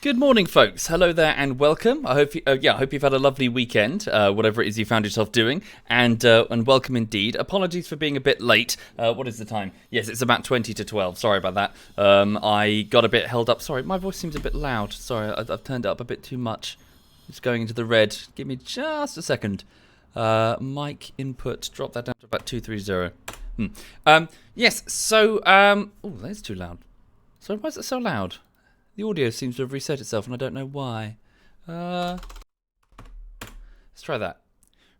Good morning, folks. Hello there, and welcome. I hope you've had a lovely weekend, whatever it is you found yourself doing, and welcome indeed. Apologies for being a bit late. What is the time? Yes, it's about 20 to 12. Sorry about that. I got a bit held up. Sorry, my voice seems a bit loud. Sorry, I've turned it up a bit too much. It's going into the red. Give me just a second. Mic input. Drop that down to about 230. Yes. So, oh, that's too loud. So why is it so loud? The audio seems to have reset itself, and I don't know why. Let's try that.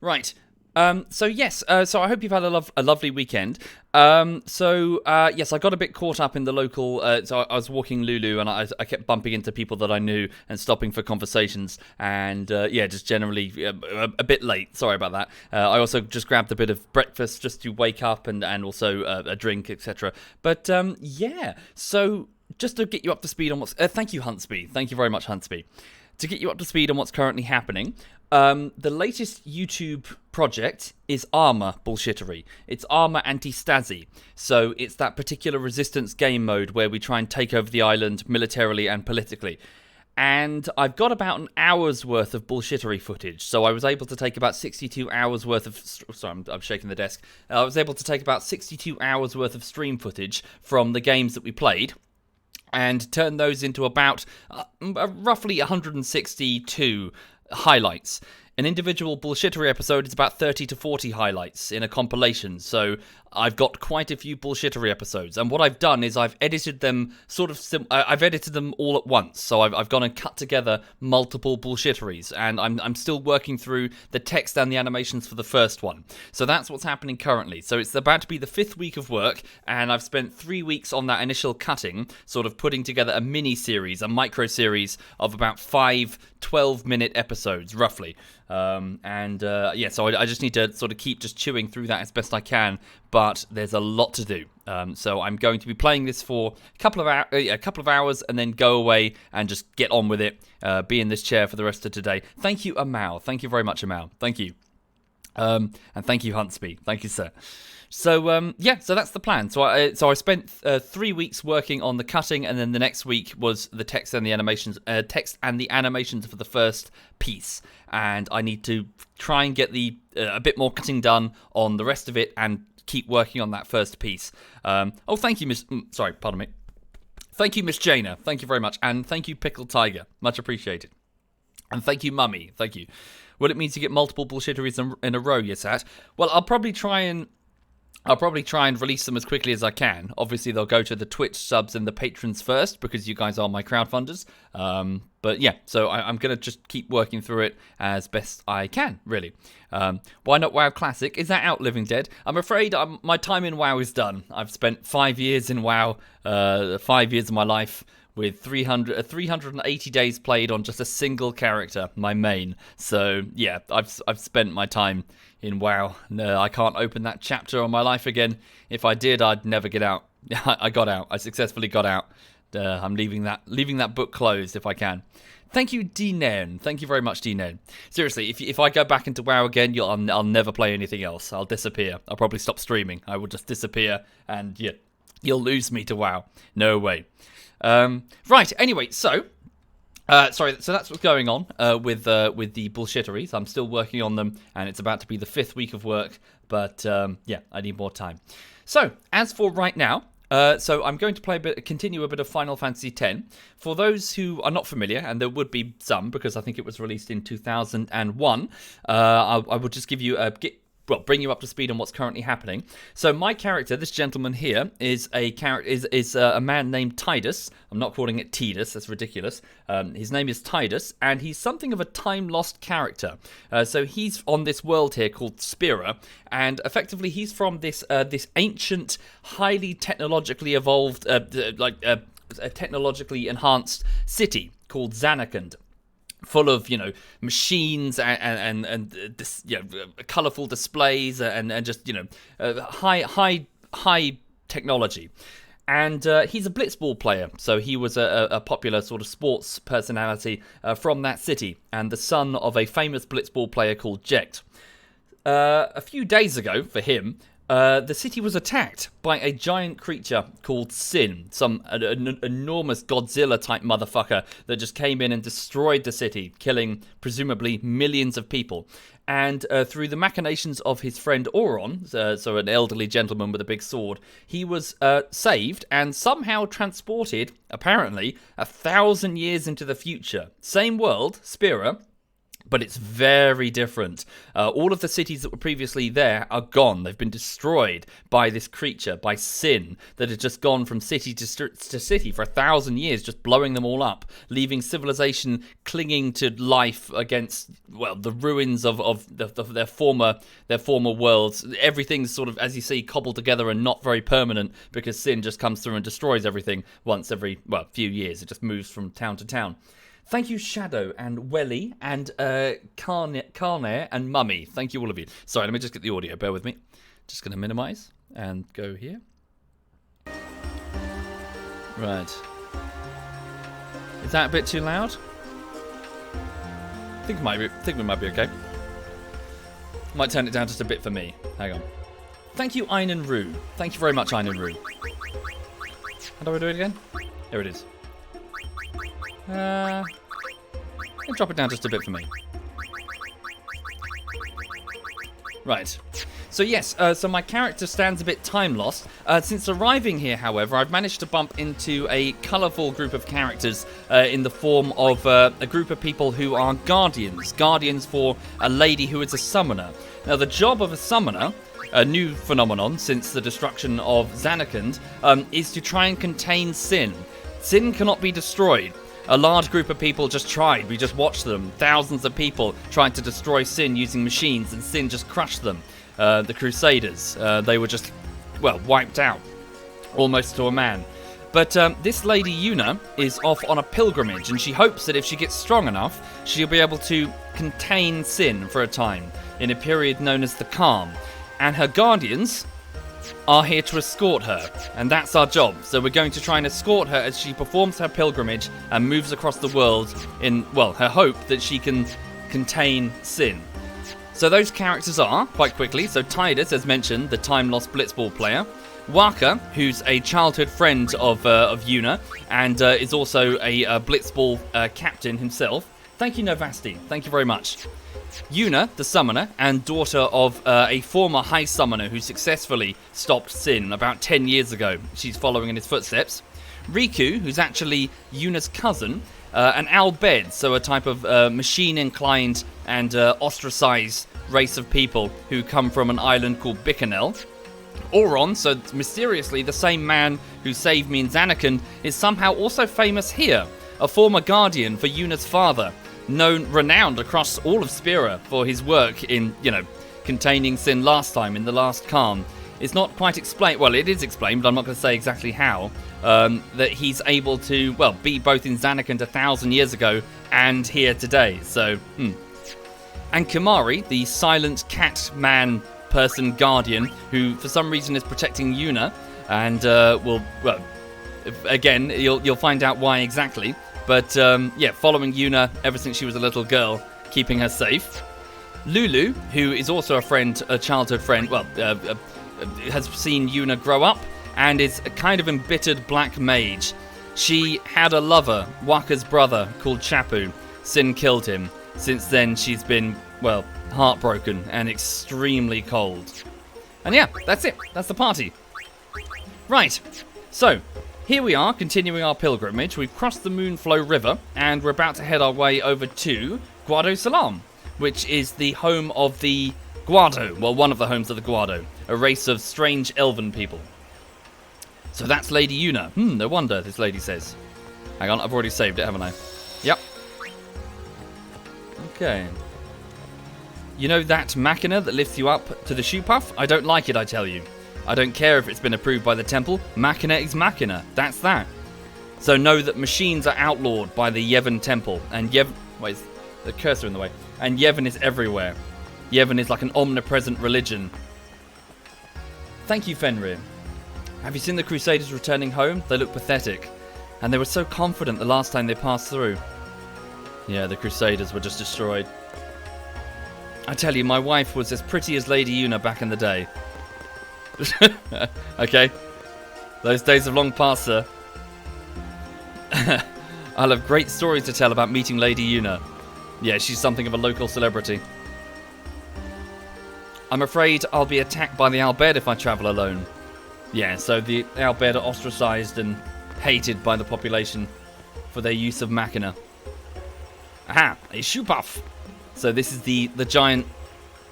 Right. So I hope you've had a lovely weekend. Yes, I got a bit caught up in the local. So I was walking Lulu, and I kept bumping into people that I knew and stopping for conversations. And just generally a bit late. Sorry about that. I also just grabbed a bit of breakfast just to wake up, and also a drink, etc. But so. Just to get you up to speed on what's... thank you, Huntsby. Thank you very much, Huntsby. To get you up to speed on what's currently happening, the latest YouTube project is Armour Bullshittery. It's Armour Anti-Stasi. So it's that particular resistance game mode where we try and take over the island militarily and politically. And I've got about an hour's worth of bullshittery footage. So I was able to take about 62 hours worth of... Sorry, I'm shaking the desk. I was able to take about 62 hours worth of stream footage from the games that we played, and turn those into about roughly 162 highlights. An individual bullshittery episode is about 30 to 40 highlights in a compilation, so I've got quite a few bullshittery episodes. And what I've done is I've edited them I've edited them all at once. So I've gone and cut together multiple bullshitteries, and I'm still working through the text and the animations for the first one. So that's what's happening currently. So it's about to be the 5th week of work, and I've spent 3 weeks on that initial cutting, sort of putting together a mini-series, a micro-series of about 5 12-minute episodes, roughly. So I just need to sort of keep just chewing through that as best I can, but there's a lot to do. So I'm going to be playing this for a couple of hours, and then go away and just get on with it. Be in this chair for the rest of today. Thank you, Amal. Thank you very much, Amal. Thank you. And thank you, Huntsby. Thank you, sir. So so that's the plan. So I spent 3 weeks working on the cutting, and then the next week was the text and the animations. For the first piece, and I need to try and get a bit more cutting done on the rest of it, and keep working on that first piece. Thank you, Miss. Pardon me. Thank you, Miss Jaina. Thank you very much, and thank you, Pickled Tiger. Much appreciated. And thank you, Mummy. Thank you. Will it mean to get multiple bullshitteries in a row, Yasat? Well, I'll probably try and release them as quickly as I can. Obviously, they'll go to the Twitch subs and the patrons first, because you guys are my crowdfunders. So I'm going to just keep working through it as best I can, really. Why not WoW Classic? Is that out, Living Dead? I'm afraid my time in WoW is done. I've spent 5 years in WoW, 5 years of my life, with 380 days played on just a single character, my main. So, yeah, I've spent my time in WoW. No, I can't open that chapter on my life again. If I did, I'd never get out. I got out. I successfully got out. I'm leaving that book closed if I can. Thank you, D-Nen. Thank you very much, D-Nen. Seriously, if I go back into WoW again, I'll never play anything else. I'll disappear. I'll probably stop streaming. I will just disappear, and yeah, you'll lose me to WoW. No way. Right, anyway, so that's what's going on with the bullshitteries. I'm still working on them, and it's about to be the 5th week of work, but I need more time. So, as for right now, I'm going to continue a bit of Final Fantasy X. For those who are not familiar, and there would be some, because I think it was released in 2001, I will just give you bring you up to speed on what's currently happening. So my character, this gentleman here, is a man named Tidus. I'm not calling it Tidus, that's ridiculous. His name is Tidus, and he's something of a time-lost character. So he's on this world here called Spira, and effectively he's from this ancient, highly technologically evolved, technologically enhanced city called Zanarkand, full of machines and colourful displays and just high technology. And he's a blitzball player, so he was a popular sort of sports personality from that city, and the son of a famous blitzball player called Jekt. A few days ago, for him, The city was attacked by a giant creature called Sin, an enormous Godzilla-type motherfucker that just came in and destroyed the city, killing presumably millions of people. And through the machinations of his friend Auron, so an elderly gentleman with a big sword, he was saved and somehow transported, apparently, 1,000 years into the future. Same world, Spira, but it's very different. All of the cities that were previously there are gone. They've been destroyed by this creature, by Sin, that had just gone from city to city for 1,000 years, just blowing them all up, leaving civilization clinging to life against, well, the ruins of their former worlds. Everything's sort of, as you see, cobbled together and not very permanent, because Sin just comes through and destroys everything once every, well, few years. It just moves from town to town. Thank you, Shadow and Welly and Carnair and Mummy. Thank you, all of you. Sorry, let me just get the audio. Bear with me. Just going to minimize and go here. Right. Is that a bit too loud? I think we might be okay. Might turn it down just a bit for me. Hang on. Thank you, Einen Rue. Thank you very much, Einen Rue. How do I do it again? Here it is. I'll drop it down just a bit for me. Right. So yes, so my character stands a bit time lost. Since arriving here, however, I've managed to bump into a colourful group of characters in the form of a group of people who are guardians. Guardians for a lady who is a summoner. Now, the job of a summoner, a new phenomenon since the destruction of Zanarkand, is to try and contain Sin. Sin cannot be destroyed. A large group of people just tried. We just watched them. Thousands of people tried to destroy Sin using machines, and Sin just crushed them. The Crusaders, they were just, well, wiped out, almost to a man. But this lady, Yuna, is off on a pilgrimage, and she hopes that if she gets strong enough, she'll be able to contain Sin for a time, in a period known as the Calm. And her guardians are here to escort her, and that's our job. So we're going to try and escort her as she performs her pilgrimage and moves across the world in, well, her hope that she can contain Sin. So those characters are, quite quickly, so Tidus, as mentioned, the time-lost blitzball player. Waka, who's a childhood friend of Yuna, and is also a blitzball captain himself. Thank you, Novasti. Thank you very much. Yuna, the summoner, and daughter of a former high summoner who successfully stopped Sin about 10 years ago. She's following in his footsteps. Riku, who's actually Yuna's cousin, and Al-Bed, so a type of machine-inclined and ostracized race of people who come from an island called Bikanel. Auron, so mysteriously the same man who saved me in Zanarkand, is somehow also famous here, a former guardian for Yuna's father, renowned across all of Spira for his work in, containing Sin last time in the last Calm. It's not quite explained, well, it is explained, but I'm not going to say exactly how, that he's able to, well, be both in Zanarkand 1,000 years ago and here today, so, And Kimari, the silent cat man person guardian, who for some reason is protecting Yuna, and again, you'll find out why exactly. But, following Yuna ever since she was a little girl, keeping her safe. Lulu, who is also a childhood friend, has seen Yuna grow up, and is a kind of embittered black mage. She had a lover, Waka's brother, called Chapu. Sin killed him. Since then, she's been, well, heartbroken and extremely cold. And yeah, that's it. That's the party. Right, so here we are, continuing our pilgrimage. We've crossed the Moonflow River, and we're about to head our way over to Guadosalam, which is the home of the Guado. Well, one of the homes of the Guado, a race of strange elven people. So that's Lady Yuna. No wonder, this lady says. Hang on, I've already saved it, haven't I? Yep. Okay. You know that machina that lifts you up to the shoe puff? I don't like it, I tell you. I don't care if it's been approved by the temple. Machina is machina. That's that. So know that machines are outlawed by the Yevon temple. And wait, is the cursor in the way? And Yevon is everywhere. Yevon is like an omnipresent religion. Thank you, Fenrir. Have you seen the Crusaders returning home? They look pathetic. And they were so confident the last time they passed through. Yeah, the Crusaders were just destroyed. I tell you, my wife was as pretty as Lady Yuna back in the day. Okay. Those days have long passed, sir. I'll have great stories to tell about meeting Lady Una. Yeah, she's something of a local celebrity. I'm afraid I'll be attacked by the Albed if I travel alone. Yeah, so the Albed are ostracized and hated by the population for their use of machina. Aha, a shoepuff. So this is the giant,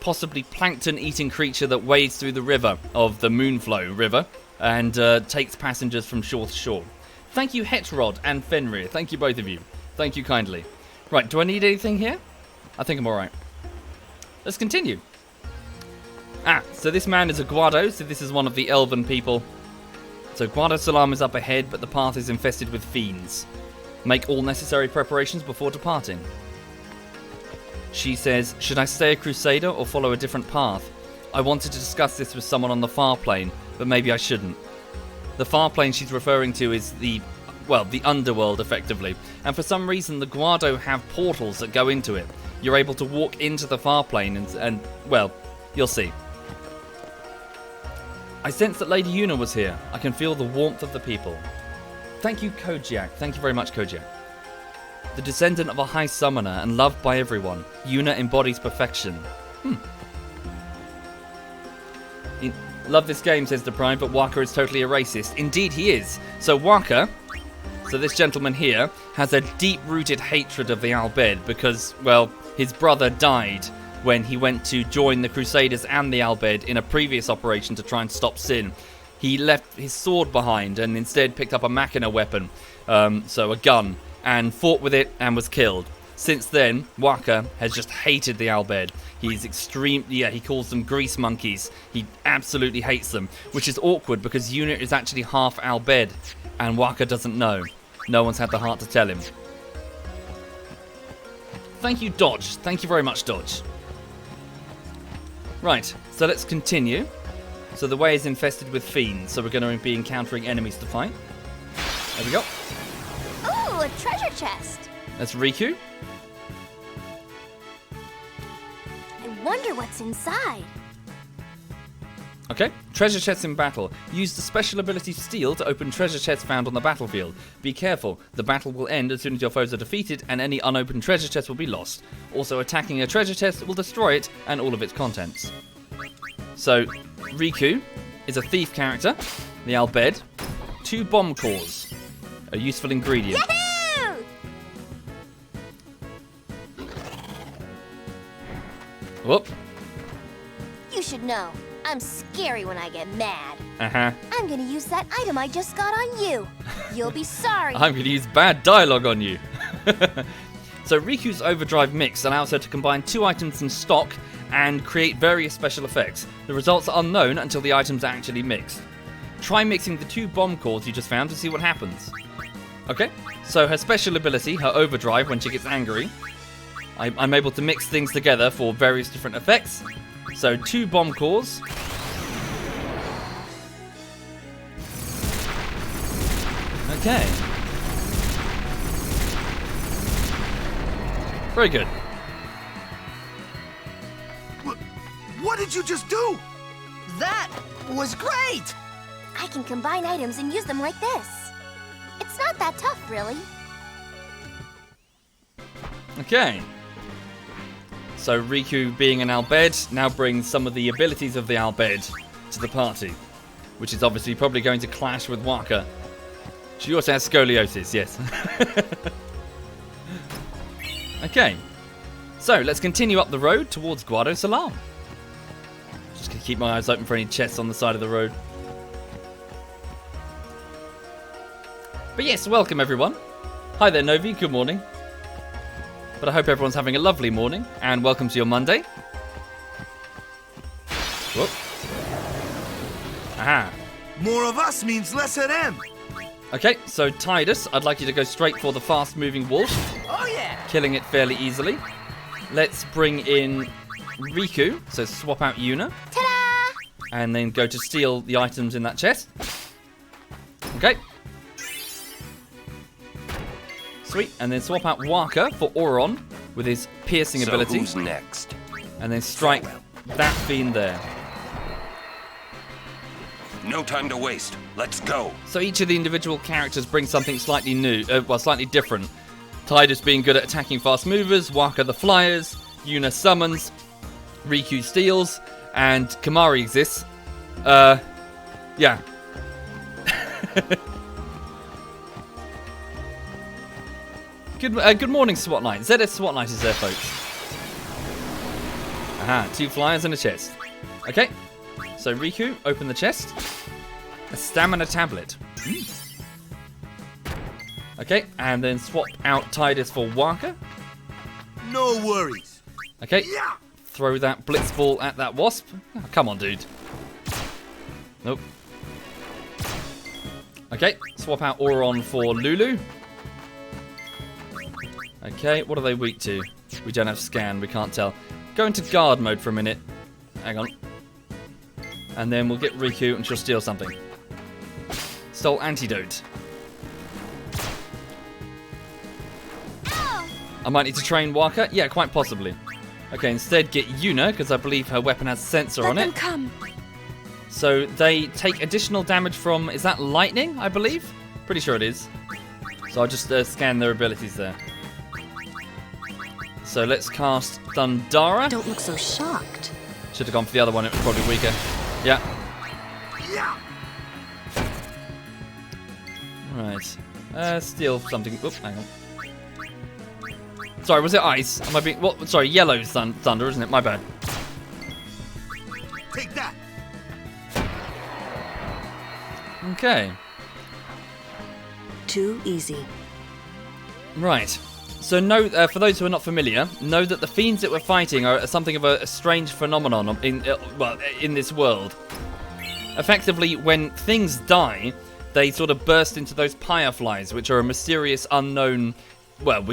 possibly plankton-eating creature that wades through the river of the Moonflow River and takes passengers from shore to shore. Thank you, Hetrod and Fenrir. Thank you, both of you. Thank you kindly. Right, do I need anything here? I think I'm alright. Let's continue. So this man is a Guado, so this is one of the elven people. So Guadosalam is up ahead, but the path is infested with fiends. Make all necessary preparations before departing. She says, should I stay a crusader or follow a different path? I wanted to discuss this with someone on the Farplane, but maybe I shouldn't. The Farplane she's referring to is the underworld, effectively. And for some reason, the Guado have portals that go into it. You're able to walk into the Farplane and well, you'll see. I sense that Lady Una was here. I can feel the warmth of the people. Thank you, Kojak. Thank you very much, Kojak. The descendant of a high summoner and loved by everyone, Una embodies perfection. Love this game, says Deprived, but Waka is totally a racist. Indeed he is. So Waka, so this gentleman here, has a deep-rooted hatred of the Albed because, well, his brother died when he went to join the Crusaders and the Albed in a previous operation to try and stop Sin. He left his sword behind and instead picked up a machina weapon, so a gun, and fought with it and was killed. Since then, Waka has just hated the Albed. He's he calls them grease monkeys. He absolutely hates them, which is awkward because Una is actually half Albed, and Waka doesn't know. No one's had the heart to tell him. Thank you, Dodge. Thank you very much, Dodge. Right, so let's continue. So the way is infested with fiends, so we're going to be encountering enemies to fight. There we go. Ooh, a treasure chest. That's Riku. I wonder what's inside. Okay, treasure chests in battle. Use the special ability Steal to open treasure chests found on the battlefield. Be careful, the battle will end as soon as your foes are defeated and any unopened treasure chest will be lost. Also, attacking a treasure chest will destroy it and all of its contents. So, Riku is a thief character, the Albed. 2 bomb cores, a useful ingredient. Yahoo! Whoop. You should know, I'm scary when I get mad. Uh-huh. I'm gonna use that item I just got on you. You'll be sorry. I'm going to use bad dialogue on you. So Riku's Overdrive Mix allows her to combine 2 items in stock and create various special effects. The results are unknown until the items are actually mixed. Try mixing the 2 bomb cores you just found to see what happens. Okay, so her special ability, her Overdrive, when she gets angry, I'm able to mix things together for various different effects. So 2 bomb cores. Okay. Very good. What did you just do? That was great! I can combine items and use them like this. It's not that tough, really. Okay. So Riku, being an Albed, now brings some of the abilities of the Albed to the party, which is obviously probably going to clash with Waka. She also has scoliosis, yes. Okay. So, let's continue up the road towards Guadosalam. Just gonna keep my eyes open for any chests on the side of the road. But yes, welcome everyone. Hi there, Novi, good morning. But I hope everyone's having a lovely morning, and welcome to your Monday. Whoop. Aha. More of us means less of them. Okay, so Tidus, I'd like you to go straight for the fast-moving wolf. Oh yeah! Killing it fairly easily. Let's bring in Riku, so swap out Una. Ta-da! And then go to steal the items in that chest. Okay. Sweet, and then swap out Waka for Auron with his piercing ability. Who's next? And then strike that fiend there. No time to waste. Let's go. So each of the individual characters brings something slightly new, slightly different. Tidus being good at attacking fast movers, Waka the flyers, Yuna summons, Riku steals, and Kamari exists. Yeah. Good morning, SWAT Knight. ZS SWAT Knight is there, folks. Aha, 2 flyers and a chest. Okay, so Riku, open the chest. A stamina tablet. Okay, and then swap out Tidus for Waka. No worries. Okay, throw that blitz ball at that wasp. Oh, come on, dude. Nope. Okay, swap out Auron for Lulu. Okay, what are they weak to? We don't have scan, we can't tell. Go into guard mode for a minute. Hang on. And then we'll get Riku and she'll steal something. Stole antidote. I might need to train Waka. Yeah, quite possibly. Okay, instead get Yuna, because I believe her weapon has a sensor on it. Let them come. So they take additional damage from, is that lightning, I believe? Pretty sure it is. So I'll just scan their abilities there. So let's cast Thundara. Don't look so shocked. Should have gone for the other one, it was probably weaker. Yeah. Right. Steal something. Oops, hang on. Sorry, was it ice? Am I being... What? Sorry, yellow thunder, isn't it? My bad. Take that. Okay. Too easy. Right. So for those who are not familiar, know that the fiends that we're fighting are something of a strange phenomenon in this world. Effectively, when things die, they sort of burst into those fireflies, which are a mysterious, unknown... Well,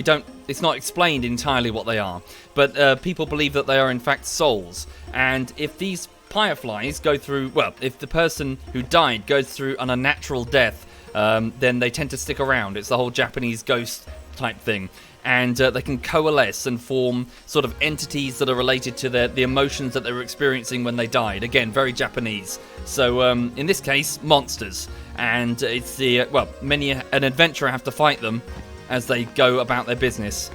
it's not explained entirely what they are, but people believe that they are in fact souls. And if these fireflies go through... Well, if the person who died goes through an unnatural death, then they tend to stick around. It's the whole Japanese ghost type thing. And they can coalesce and form sort of entities that are related to the emotions that they were experiencing when they died. Again, very Japanese. So in this case, monsters. And it's many an adventurer have to fight them as they go about their business.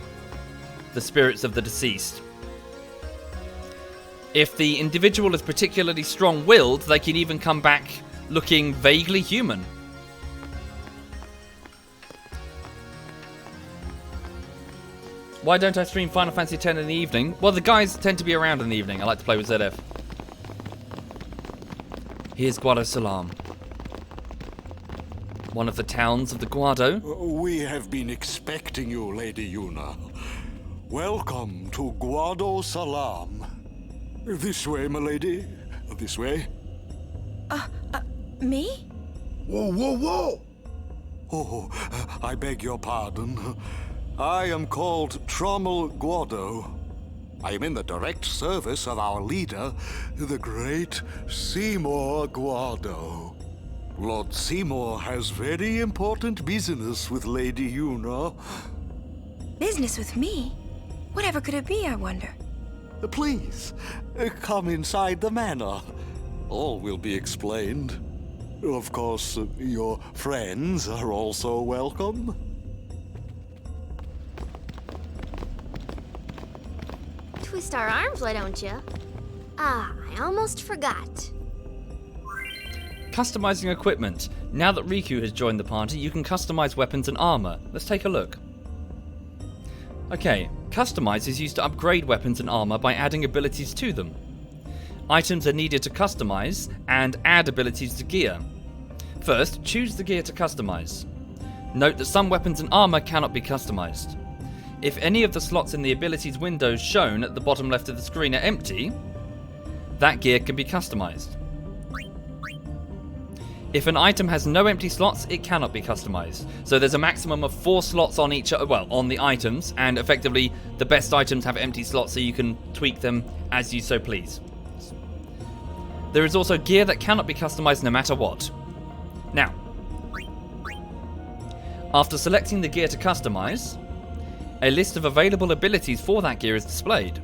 The spirits of the deceased. If the individual is particularly strong-willed, they can even come back looking vaguely human. Why don't I stream Final Fantasy X in the evening? Well, the guys tend to be around in the evening. I like to play with ZF. Here's Guadosalam. One of the towns of the Guado. We have been expecting you, Lady Yuna. Welcome to Guadosalam. This way, milady. This way. Me? Whoa, whoa, whoa! Oh, I beg your pardon. I am called Trommel Guado. I am in the direct service of our leader, the great Seymour Guado. Lord Seymour has very important business with Lady Yuna. Business with me? Whatever could it be, I wonder? Please, come inside the manor. All will be explained. Of course, your friends are also welcome. Twist our arms, why don't you? Ah, I almost forgot. Customizing equipment. Now that Riku has joined the party, you can customize weapons and armor. Let's take a look. Okay, customize is used to upgrade weapons and armor by adding abilities to them. Items are needed to customize and add abilities to gear. First, choose the gear to customize. Note that some weapons and armor cannot be customized. If any of the slots in the abilities windows shown at the bottom left of the screen are empty, that gear can be customized. If an item has no empty slots, it cannot be customized. So there's a maximum of 4 slots on on the items, and effectively the best items have empty slots so you can tweak them as you so please. There is also gear that cannot be customized no matter what. Now, after selecting the gear to customize, a list of available abilities for that gear is displayed.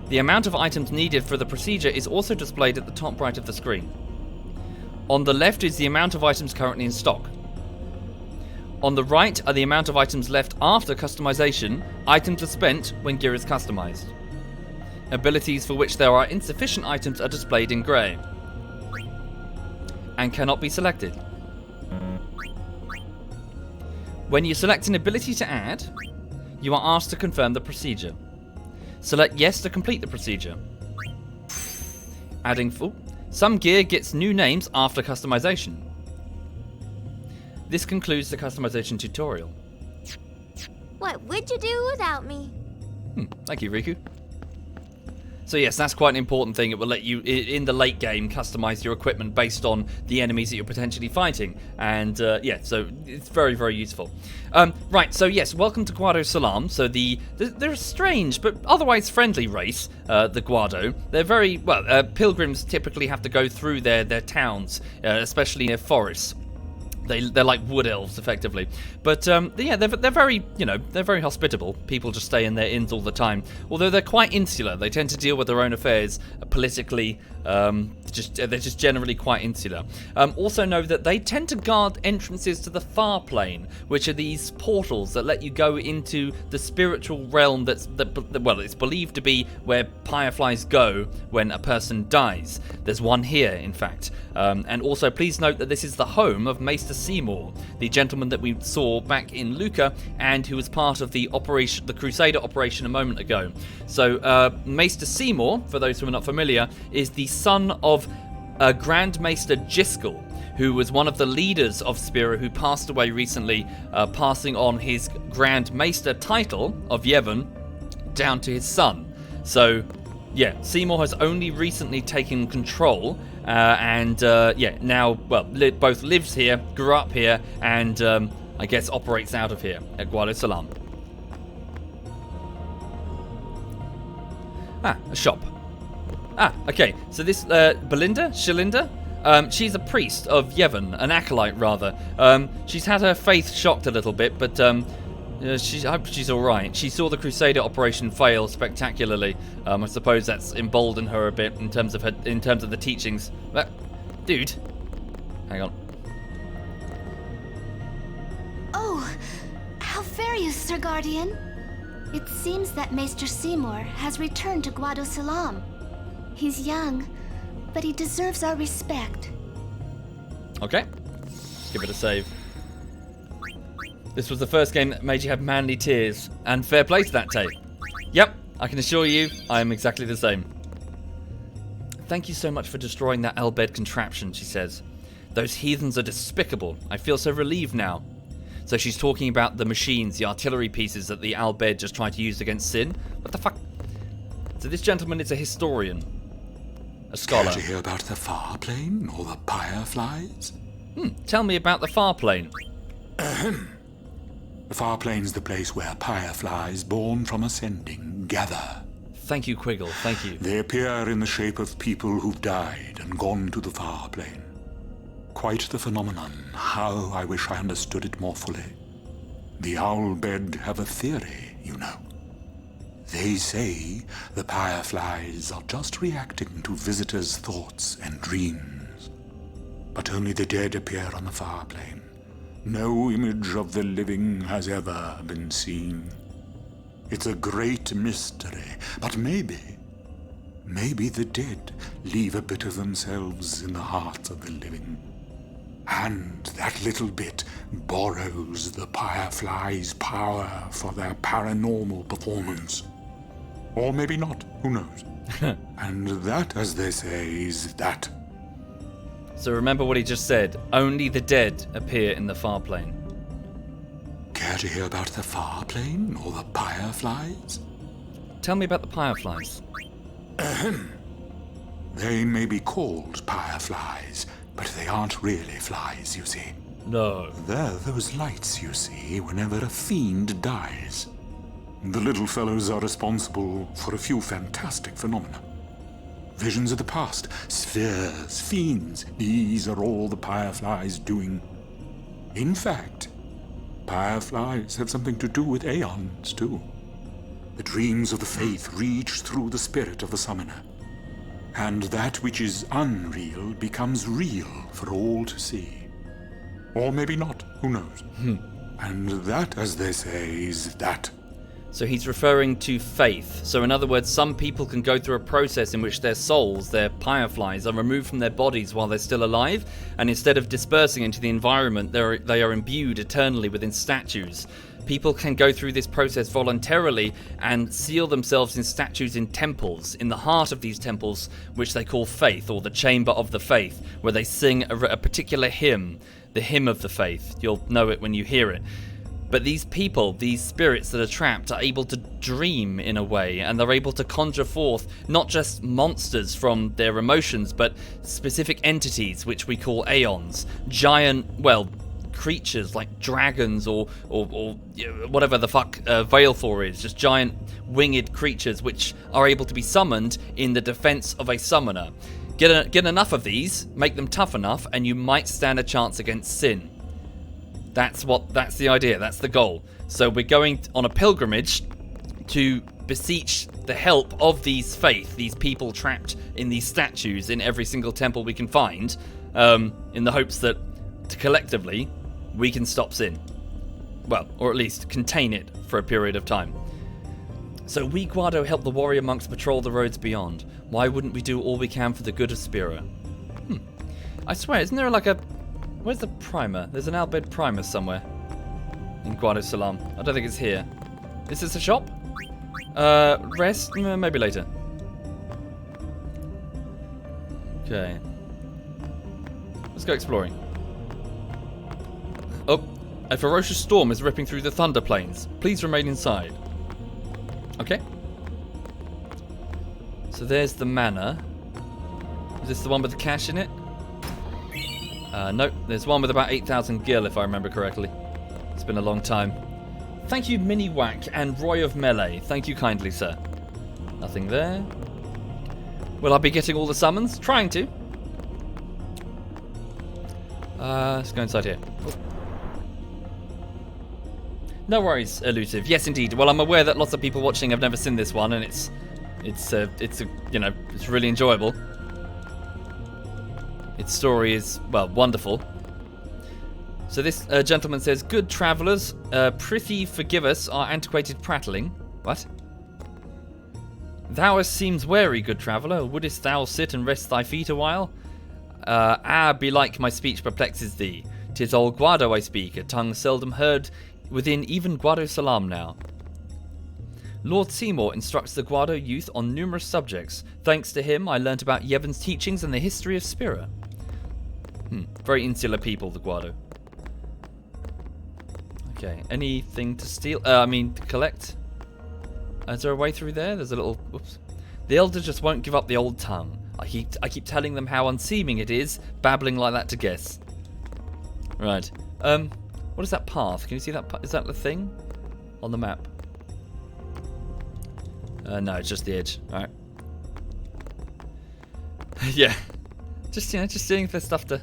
The amount of items needed for the procedure is also displayed at the top right of the screen. On the left is the amount of items currently in stock. On the right are the amount of items left after customization. Items are spent when gear is customized. Abilities for which there are insufficient items are displayed in grey and cannot be selected. When you select an ability to add, you are asked to confirm the procedure. Select yes to complete the procedure. Adding full. Some gear gets new names after customization. This concludes the customization tutorial. What would you do without me? Thank you, Riku. So yes, that's quite an important thing. It will let you, in the late game, customize your equipment based on the enemies that you're potentially fighting. And yeah, so it's very, very useful. Right, so yes, welcome to Guadosalam. So they're a strange but otherwise friendly race, the Guado. They're very, well, pilgrims typically have to go through their towns, especially near forests. They're like wood elves, effectively. But yeah, they're very, they're very hospitable. People just stay in their inns all the time. Although they're quite insular. They tend to deal with their own affairs politically. They're just generally quite insular. Also know that they tend to guard entrances to the Farplane, which are these portals that let you go into the spiritual realm well, it's believed to be where fireflies go when a person dies. There's one here, in fact. And also, please note that this is the home of Maester Seymour, the gentleman that we saw back in Lucca and who was part of the Crusader operation a moment ago. So, Maester Seymour, for those who are not familiar, is the son of Grand Maester Giskel, who was one of the leaders of Spira, who passed away recently, passing on his Grand Maester title of Yevon down to his son. So, yeah, Seymour has only recently taken control, and yeah, now, well, both lives here, grew up here, and I guess operates out of here at Guadosalam. Ah, a shop. Ah, okay, so this, Shalinda, she's a priest of Yevon, an acolyte rather. She's had her faith shocked a little bit, but I hope she's alright. She saw the Crusader operation fail spectacularly. I suppose that's emboldened her a bit in terms of the teachings. Dude, hang on. Oh, how very you, Sir Guardian. It seems that Maester Seymour has returned to Guadosalam. He's young, but he deserves our respect. Okay, let's give it a save. This was the first game that made you have manly tears, and fair play to that tape. Yep, I can assure you, I am exactly the same. Thank you so much for destroying that Albed contraption, she says. Those heathens are despicable. I feel so relieved now. So she's talking about the machines, the artillery pieces that the Albed just tried to use against Sin. What the fuck? So this gentleman is a historian. A scholar. Care to hear about the Farplane or the fireflies? Tell me about the Farplane. The Farplane's the place where fireflies born from ascending gather. Thank you, Quiggle, thank you. They appear in the shape of people who've died and gone to the Farplane. Quite the phenomenon. How I wish I understood it more fully. The Owlbed have a theory, you know. They say the fireflies are just reacting to visitors' thoughts and dreams. But only the dead appear on the Farplane. No image of the living has ever been seen. It's a great mystery, but maybe the dead leave a bit of themselves in the hearts of the living. And that little bit borrows the fireflies' power for their paranormal performance. Or maybe not, who knows? And that, as they say, is that. So remember what he just said. Only the dead appear in the Farplane. Care to hear about the Farplane or the fireflies? Tell me about the fireflies. They may be called fireflies, but they aren't really flies, you see. No. They're those lights you see whenever a fiend dies. The little fellows are responsible for a few fantastic phenomena. Visions of the past, spheres, fiends, these are all the fireflies doing. In fact, fireflies have something to do with aeons, too. The dreams of the faith reach through the spirit of the summoner. And that which is unreal becomes real for all to see. Or maybe not, who knows? And that, as they say, is that. So he's referring to faith. So in other words, some people can go through a process in which their souls, their fireflies, are removed from their bodies while they're still alive, and instead of dispersing into the environment, they are imbued eternally within statues. People can go through this process voluntarily and seal themselves in statues in temples, in the heart of these temples, which they call faith, or the chamber of the faith, where they sing a particular hymn, the hymn of the faith. You'll know it when you hear it. But these people, these spirits that are trapped, are able to dream in a way, and they're able to conjure forth not just monsters from their emotions, but specific entities, which we call aeons. Giant, creatures like dragons or whatever the fuck Veilfor is, just giant winged creatures which are able to be summoned in the defense of a summoner. Get enough of these, make them tough enough, and you might stand a chance against sin. That's the idea, that's the goal. So we're going on a pilgrimage to beseech the help of these faith, these people trapped in these statues in every single temple we can find, in the hopes that collectively we can stop sin. Well, or at least contain it for a period of time. So we, Guado, help the warrior monks patrol the roads beyond. Why wouldn't we do all we can for the good of Spira? I swear, isn't there like a... Where's the primer? There's an Albed primer somewhere in Guadosalam. I don't think it's here. Is this a shop? Rest? Maybe later. Okay. Let's go exploring. Oh, a ferocious storm is ripping through the Thunder Plains. Please remain inside. Okay. So there's the manor. Is this the one with the cash in it? Nope, there's one with about 8,000 gil, if I remember correctly. It's been a long time. Thank you, Mini Whack and Roy of Melee. Thank you kindly, sir. Nothing there. Will I be getting all the summons? Trying to. Let's go inside here. Oh. No worries, Elusive. Yes, indeed. Well, I'm aware that lots of people watching have never seen this one, and it's really enjoyable. Its story is, well, wonderful. So this gentleman says, good travellers, prithee forgive us our antiquated prattling. What? Thou seems wary, good traveller. Wouldst thou sit and rest thy feet a while? Belike my speech perplexes thee. 'Tis old Guado I speak, a tongue seldom heard within even Guadosalam now. Lord Seymour instructs the Guado youth on numerous subjects. Thanks to him, I learnt about Yevon's teachings and the history of Spira. Very insular people, the Guado. Okay, anything to steal? To collect? Is there a way through there? There's a little... Oops. The elder just won't give up the old tongue. I keep telling them how unseeming it is, babbling like that to guess. Right. What is that path? Can you see that? Is that the thing? On the map? No, it's just the edge. Alright. Yeah. Just seeing if there's stuff to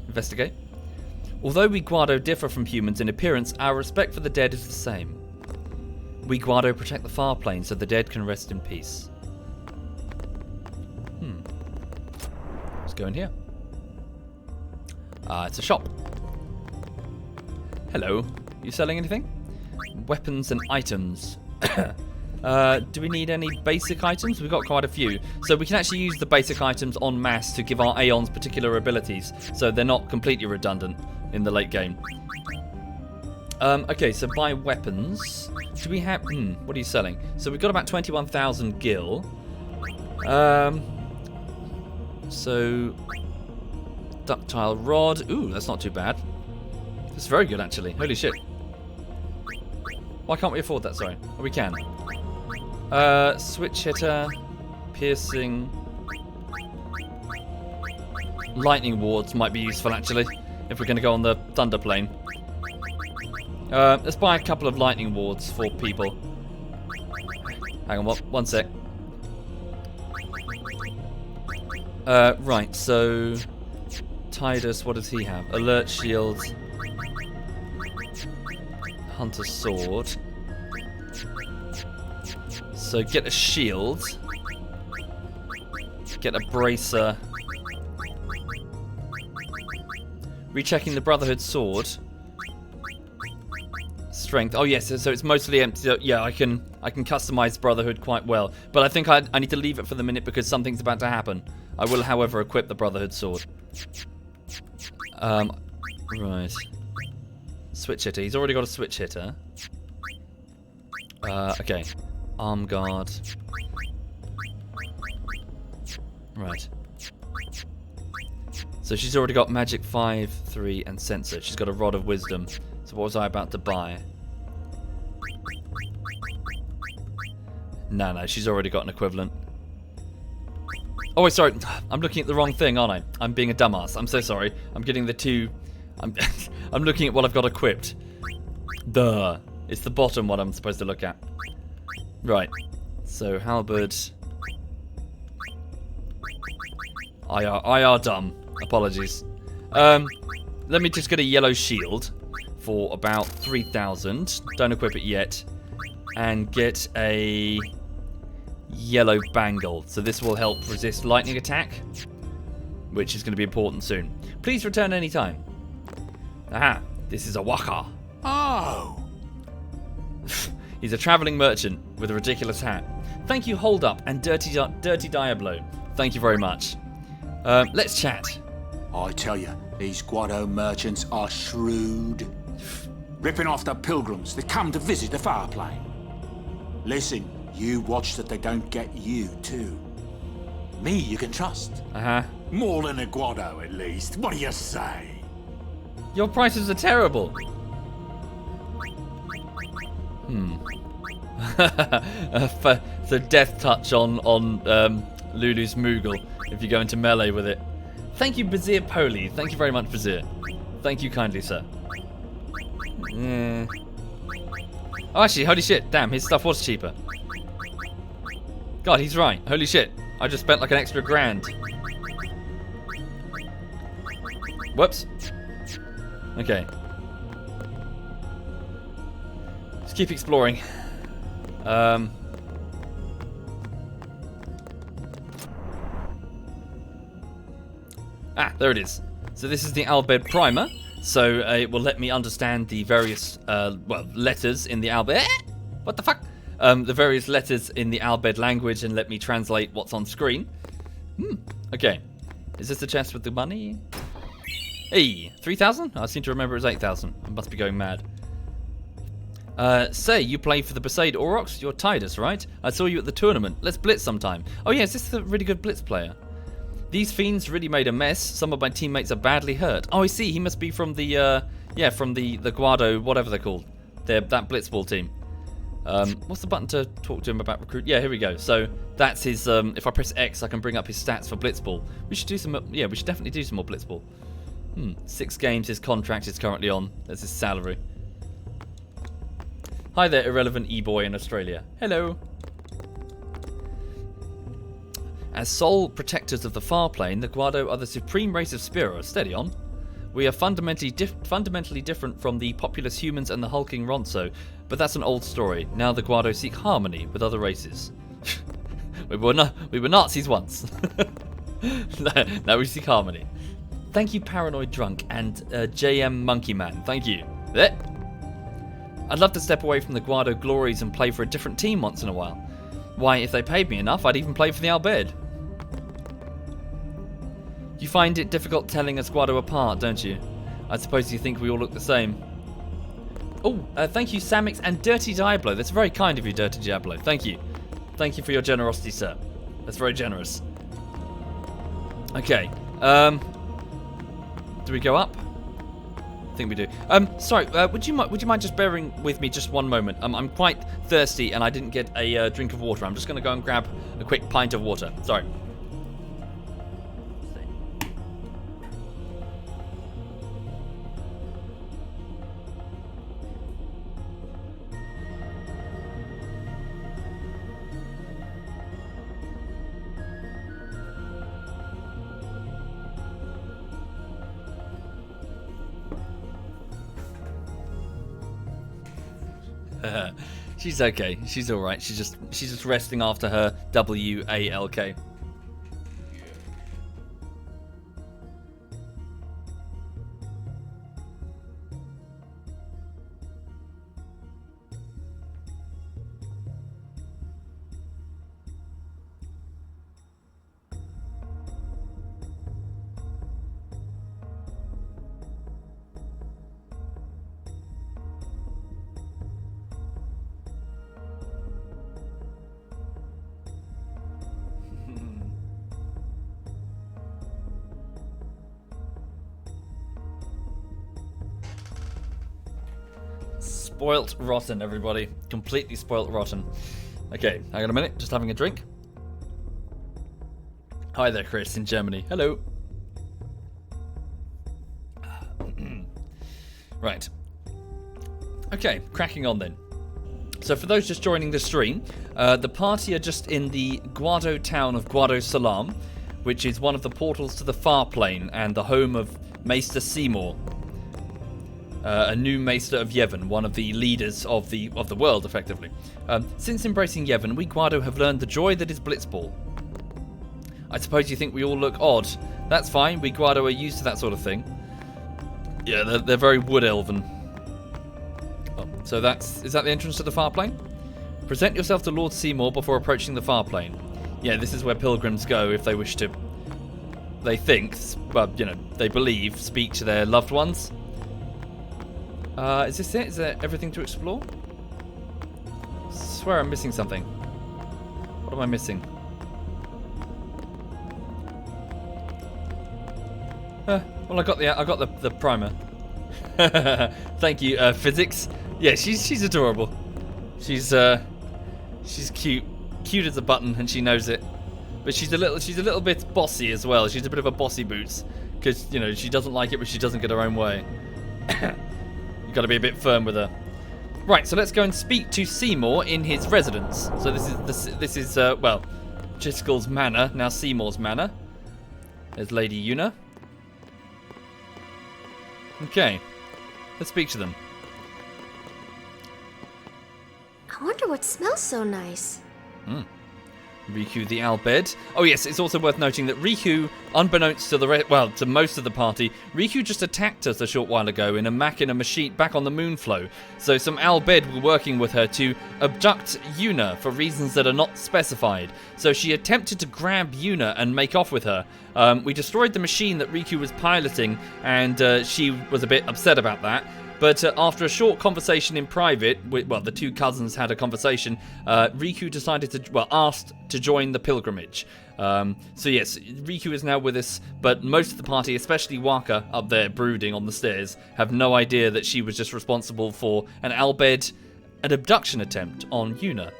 investigate. Although we Guado differ from humans in appearance, our respect for the dead is the same. We Guado protect the Farplane so the dead can rest in peace. Let's go in here. It's a shop. Hello. You selling anything? Weapons and items. Do we need any basic items? We've got quite a few. So we can actually use the basic items en masse to give our Aeons particular abilities. So they're not completely redundant in the late game. Okay, so buy weapons. Do we have... what are you selling? So we've got about 21,000 gil. So... ductile rod. Ooh, that's not too bad. That's very good, actually. Holy shit. Why can't we afford that? Sorry. Oh, we can. Switch hitter, piercing, lightning wards might be useful actually if we're going to go on the thunder plane. Let's buy a couple of lightning wards for people. Hang on, one sec. Right, so Tidus, what does he have? Alert shield, hunter sword. So get a shield. Get a bracer. Rechecking the Brotherhood sword. Strength. Oh yes, so it's mostly empty. So, yeah, I can customize Brotherhood quite well. But I think I need to leave it for the minute because something's about to happen. I will, however, equip the Brotherhood sword. Right. Switch hitter. He's already got a switch hitter. Okay. Arm guard. Right. So she's already got magic 5, 3, and sensor. She's got a rod of wisdom. So what was I about to buy? No, she's already got an equivalent. Oh, wait, sorry. I'm looking at the wrong thing, aren't I? I'm being a dumbass. I'm so sorry. I'm getting the two... I'm looking at what I've got equipped. Duh. It's the bottom one I'm supposed to look at. Right. So, halberd. IR dumb. Apologies. Let me just get a yellow shield for about 3,000. Don't equip it yet. And get a yellow bangle. So this will help resist lightning attack, which is going to be important soon. Please return anytime. Aha, this is a waka. Oh! He's a travelling merchant with a ridiculous hat. Thank you, Hold Up and Dirty Diablo. Thank you very much. Let's chat. I tell you, these Guado merchants are shrewd. Ripping off the pilgrims that come to visit the Farplane. Listen, you watch that they don't get you, too. Me you can trust. Uh-huh. More than a Guado, at least. What do you say? Your prices are terrible. So death touch on Lulu's Moogle if you go into melee with it. Thank you, Bazir Poli. Thank you very much, Bazir. Thank you kindly, sir. Oh, actually, holy shit. Damn, his stuff was cheaper. God, he's right. Holy shit. I just spent like an extra grand. Whoops. Okay. Let's keep exploring. There it is. So this is the Albed Primer. So it will let me understand the various, letters in the Albed. What the fuck? The various letters in the Albed language and let me translate what's on screen. Okay. Is this the chest with the money? Hey, 3,000? I seem to remember it was 8,000. I must be going mad. Say, you play for the Besaid Aurochs? You're Tidus, right? I saw you at the tournament. Let's blitz sometime. Oh yeah, is this the really good blitz player? These fiends really made a mess. Some of my teammates are badly hurt. Oh, I see. He must be from the, from the Guado, whatever they're called. That Blitzball team. What's the button to talk to him about recruit? Yeah, here we go. So that's his, if I press X, I can bring up his stats for Blitzball. We should do some, we should definitely do some more Blitzball. 6 games his contract is currently on. That's his salary. Hi there, irrelevant e-boy in Australia. Hello. As sole protectors of the Farplane, the Guado are the supreme race of Spiro. Steady on. We are fundamentally different from the populous humans and the hulking Ronso, but that's an old story. Now the Guado seek harmony with other races. we were Nazis once. Now we seek harmony. Thank you, Paranoid Drunk and JM Monkey Man. Thank you. I'd love to step away from the Guado glories and play for a different team once in a while. Why, if they paid me enough, I'd even play for the Albed. You find it difficult telling a Guado apart, don't you? I suppose you think we all look the same. Oh, thank you, Samix and Dirty Diablo. That's very kind of you, Dirty Diablo. Thank you. Thank you for your generosity, sir. That's very generous. Okay. Do we go up? I think we do. Sorry, would you mind just bearing with me just one moment? I'm quite thirsty and I didn't get a drink of water. I'm just going to go and grab a quick pint of water. Sorry. She's okay. She's all right. She's just resting after her WALK. Spoilt rotten, everybody. Completely spoilt rotten. Okay, hang on a minute. Just having a drink. Hi there, Chris, in Germany. Hello. Right. Okay, cracking on then. So for those just joining the stream, the party are just in the Guado town of Guadosalam, which is one of the portals to the Farplane and the home of Maester Seymour, a new Maester of Yevon, one of the leaders of the world, effectively. Since embracing Yevon, we Guado have learned the joy that is Blitzball. I suppose you think we all look odd. That's fine, we Guado are used to that sort of thing. Yeah, they're very wood elven. Oh, so is that the entrance to the Farplane? Present yourself to Lord Seymour before approaching the Farplane. Yeah, this is where pilgrims go if they wish to, they think, well, you know, they believe, speak to their loved ones. Is this it? Is there everything to explore? I swear I'm missing something. What am I missing? Well, I got the primer. Thank you, physics. Yeah, she's adorable. She's cute as a button, and she knows it. But she's a little bit bossy as well. She's a bit of a bossy boots, because you know she doesn't like it, but she doesn't get her own way. You've got to be a bit firm with her. Right, so let's go and speak to Seymour in his residence. So this is well, Driscoll's manor, now Seymour's manor. There's Lady Una. Okay, let's speak to them. I wonder what smells so nice. Riku the Albed. Oh yes, it's also worth noting that Riku, unbeknownst to to most of the party, Riku just attacked us a short while ago in a machine back on the Moonflow. So some Albed were working with her to abduct Yuna for reasons that are not specified. So she attempted to grab Yuna and make off with her. We destroyed the machine that Riku was piloting, and she was a bit upset about that. But after a short conversation in private, the two cousins had a conversation, Riku decided asked to join the pilgrimage. So yes, Riku is now with us, but most of the party, especially Waka up there brooding on the stairs, have no idea that she was just responsible for an abduction attempt on Yuna.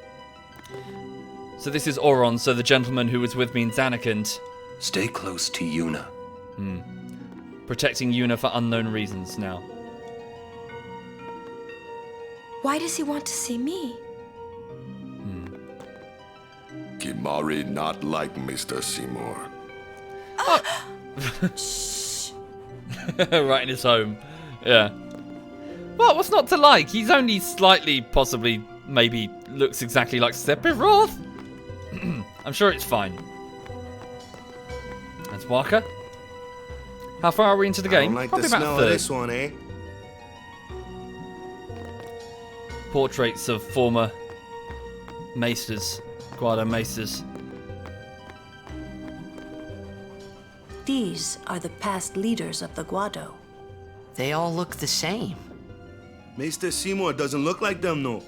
So this is Oron, so the gentleman who was with me in Zanarkand. Stay close to Yuna. Protecting Yuna for unknown reasons now. Why does he want to see me? Kimari not like Mr. Seymour. Shh. Right in his home. Yeah. Well, what's not to like? He's only slightly, possibly, maybe looks exactly like Sephiroth. I'm sure it's fine. That's Waka. How far are we into the game? I don't like Probably the about smell a third. of this one, eh? Portraits of former maesters, Guado maesters. These are the past leaders of the Guado. They all look the same. Maester Seymour doesn't look like them, no.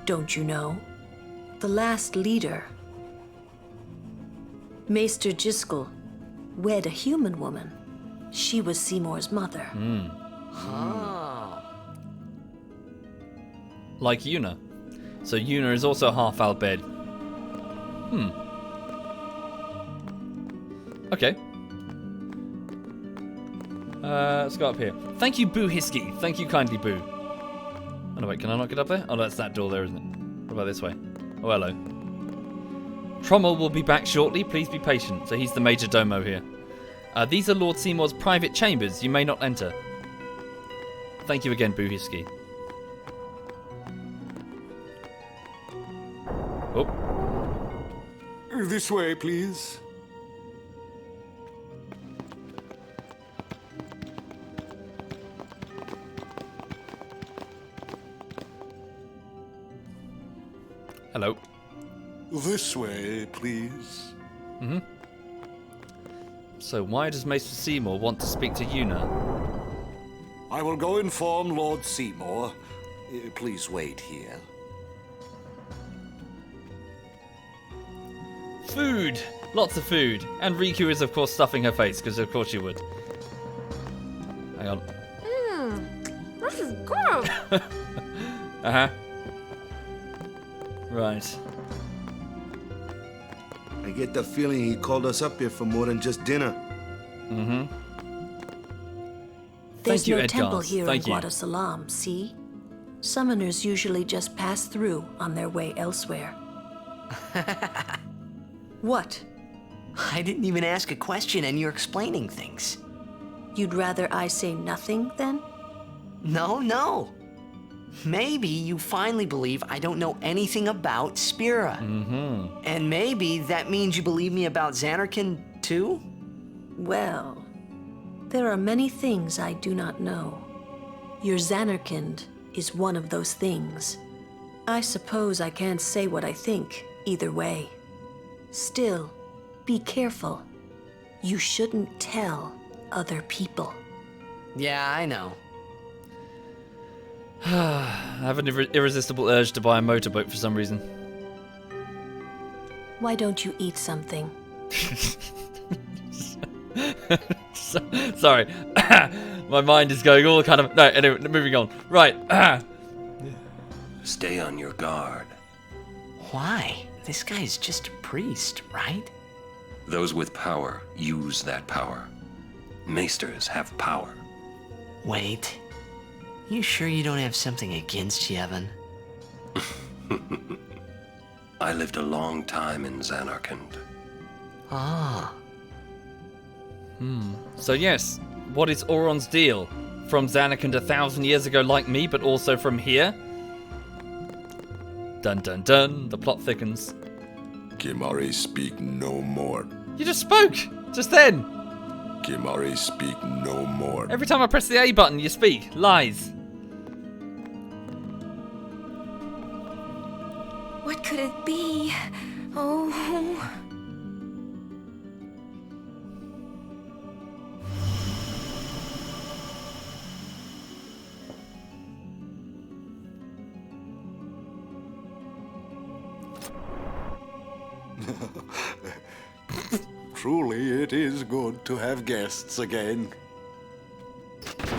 Don't you know? The last leader, Maester Driscoll, wed a human woman. She was Seymour's mother. Like Yuna. So Yuna is also half Albed. Okay. Let's go up here. Thank you, Boo Hisky. Thank you kindly, Boo. Oh, no, wait, can I not get up there? Oh, that's that door there, isn't it? What about this way? Oh, hello. Trommel will be back shortly. Please be patient. So he's the major domo here. These are Lord Seymour's private chambers. You may not enter. Thank you again, Boo Hisky. Oh. This way, please. Hello. This way, please. So why does Maester Seymour want to speak to Yuna? I will go inform Lord Seymour. Please wait here. Food! Lots of food. And Riku is, of course, stuffing her face, because of course she would. Hang on. This is good. Uh-huh. Right. I get the feeling he called us up here for more than just dinner. Mm-hmm. There's Thank you, no Edgar. temple here Thank in you. Guadosalam, see? Summoners usually just pass through on their way elsewhere. What? I didn't even ask a question and you're explaining things. You'd rather I say nothing, then? No. Maybe you finally believe I don't know anything about Spira. Mm-hmm. And maybe that means you believe me about Xanarkand, too? Well, there are many things I do not know. Your Xanarkand is one of those things. I suppose I can't say what I think, either way. Still, be careful. You shouldn't tell other people. Yeah, I know. I have an irresistible urge to buy a motorboat for some reason. Why don't you eat something? Sorry. My mind is going all kind of... No, anyway, moving on. Right. Stay on your guard. Why? This guy's just a priest, right? Those with power use that power. Maesters have power. Wait. You sure you don't have something against Yevon? I lived a long time in Xanarkand. Ah. So yes, what is Auron's deal? From Xanarkand 1,000 years ago like me, but also from here? Dun dun dun, the plot thickens. Kimari speak no more. You just spoke! Just then! Kimari speak no more. Every time I press the A button, you speak. Lies. What could it be? Oh. Truly, it is good to have guests again.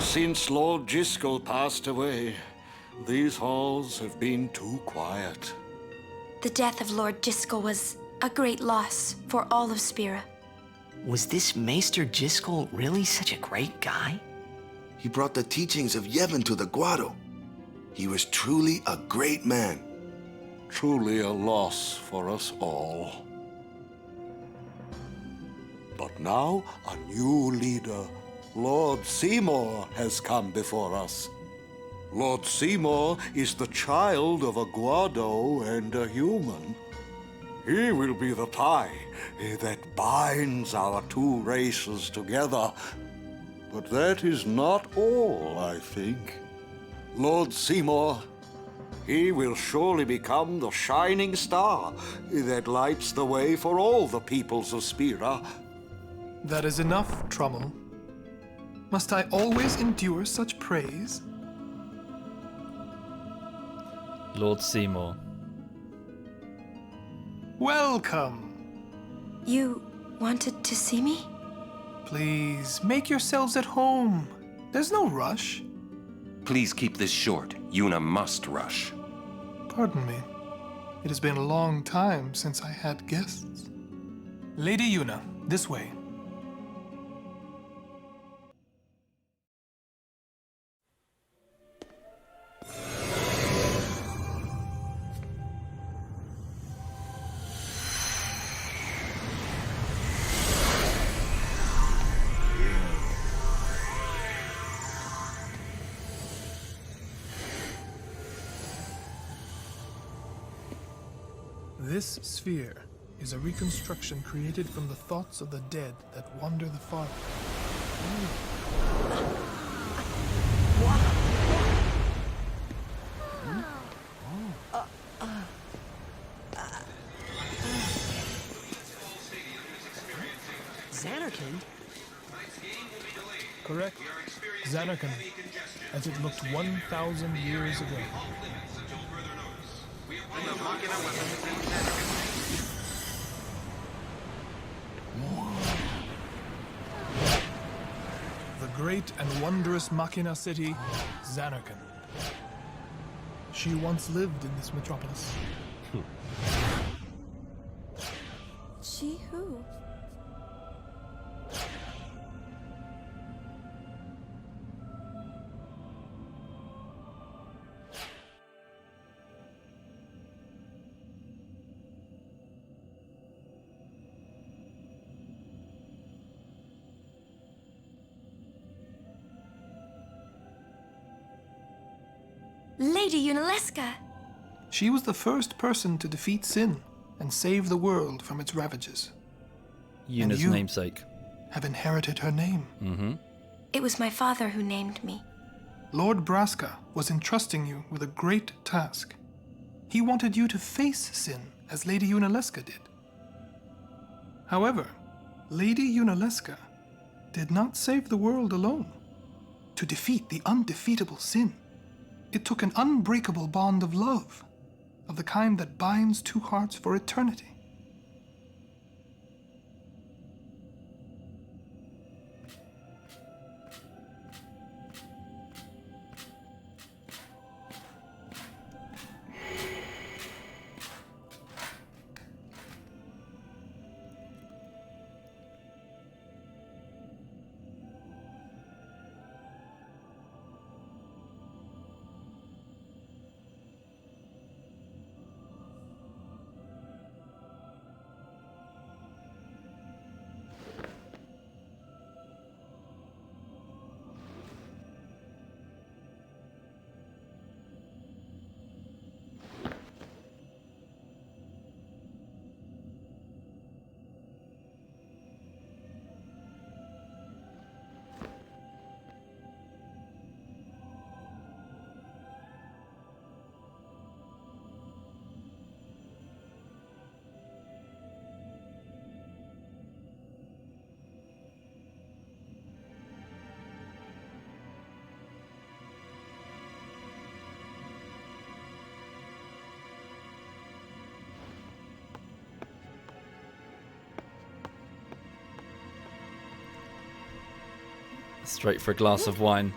Since Lord Jiskel passed away, these halls have been too quiet. The death of Lord Jiskel was a great loss for all of Spira. Was this Maester Jiskel really such a great guy? He brought the teachings of Yevon to the Guado. He was truly a great man. Truly a loss for us all. But now a new leader, Lord Seymour, has come before us. Lord Seymour is the child of a Guado and a human. He will be the tie that binds our two races together. But that is not all, I think. Lord Seymour, he will surely become the shining star that lights the way for all the peoples of Spira. That is enough, Trommel. Must I always endure such praise? Lord Seymour. Welcome. You wanted to see me? Please, make yourselves at home. There's no rush. Please keep this short. Yuna must rush. Pardon me. It has been a long time since I had guests. Lady Yuna, this way. This sphere is a reconstruction created from the thoughts of the dead that wander the far. Xanarkand? Correct. Xanarkand, as it looked 1,000 years ago. The great and wondrous Machina city, Xanarkand. She once lived in this metropolis. She who? Lady Unaleska! She was the first person to defeat sin and save the world from its ravages. Yuna's namesake. Have inherited her name. Mm-hmm. It was my father who named me. Lord Braska was entrusting you with a great task. He wanted you to face sin as Lady Unaleska did. However, Lady Unaleska did not save the world alone. To defeat the undefeatable sin, it took an unbreakable bond of love, of the kind that binds two hearts for eternity. Straight for a glass of wine.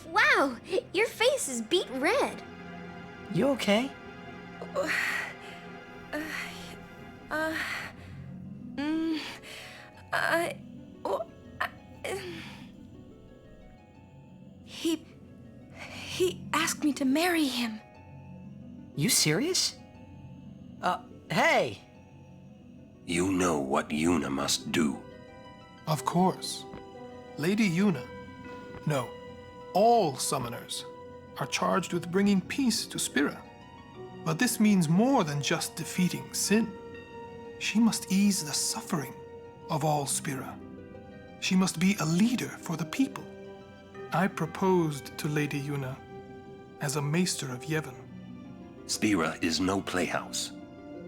Wow, your face is beet red. You okay? He asked me to marry him. You serious? Hey! You know what Yuna must do. Of course. Lady Yuna, no, all summoners are charged with bringing peace to Spira. But this means more than just defeating sin. She must ease the suffering of all Spira. She must be a leader for the people. I proposed to Lady Yuna as a maester of Yevon. Spira is no playhouse.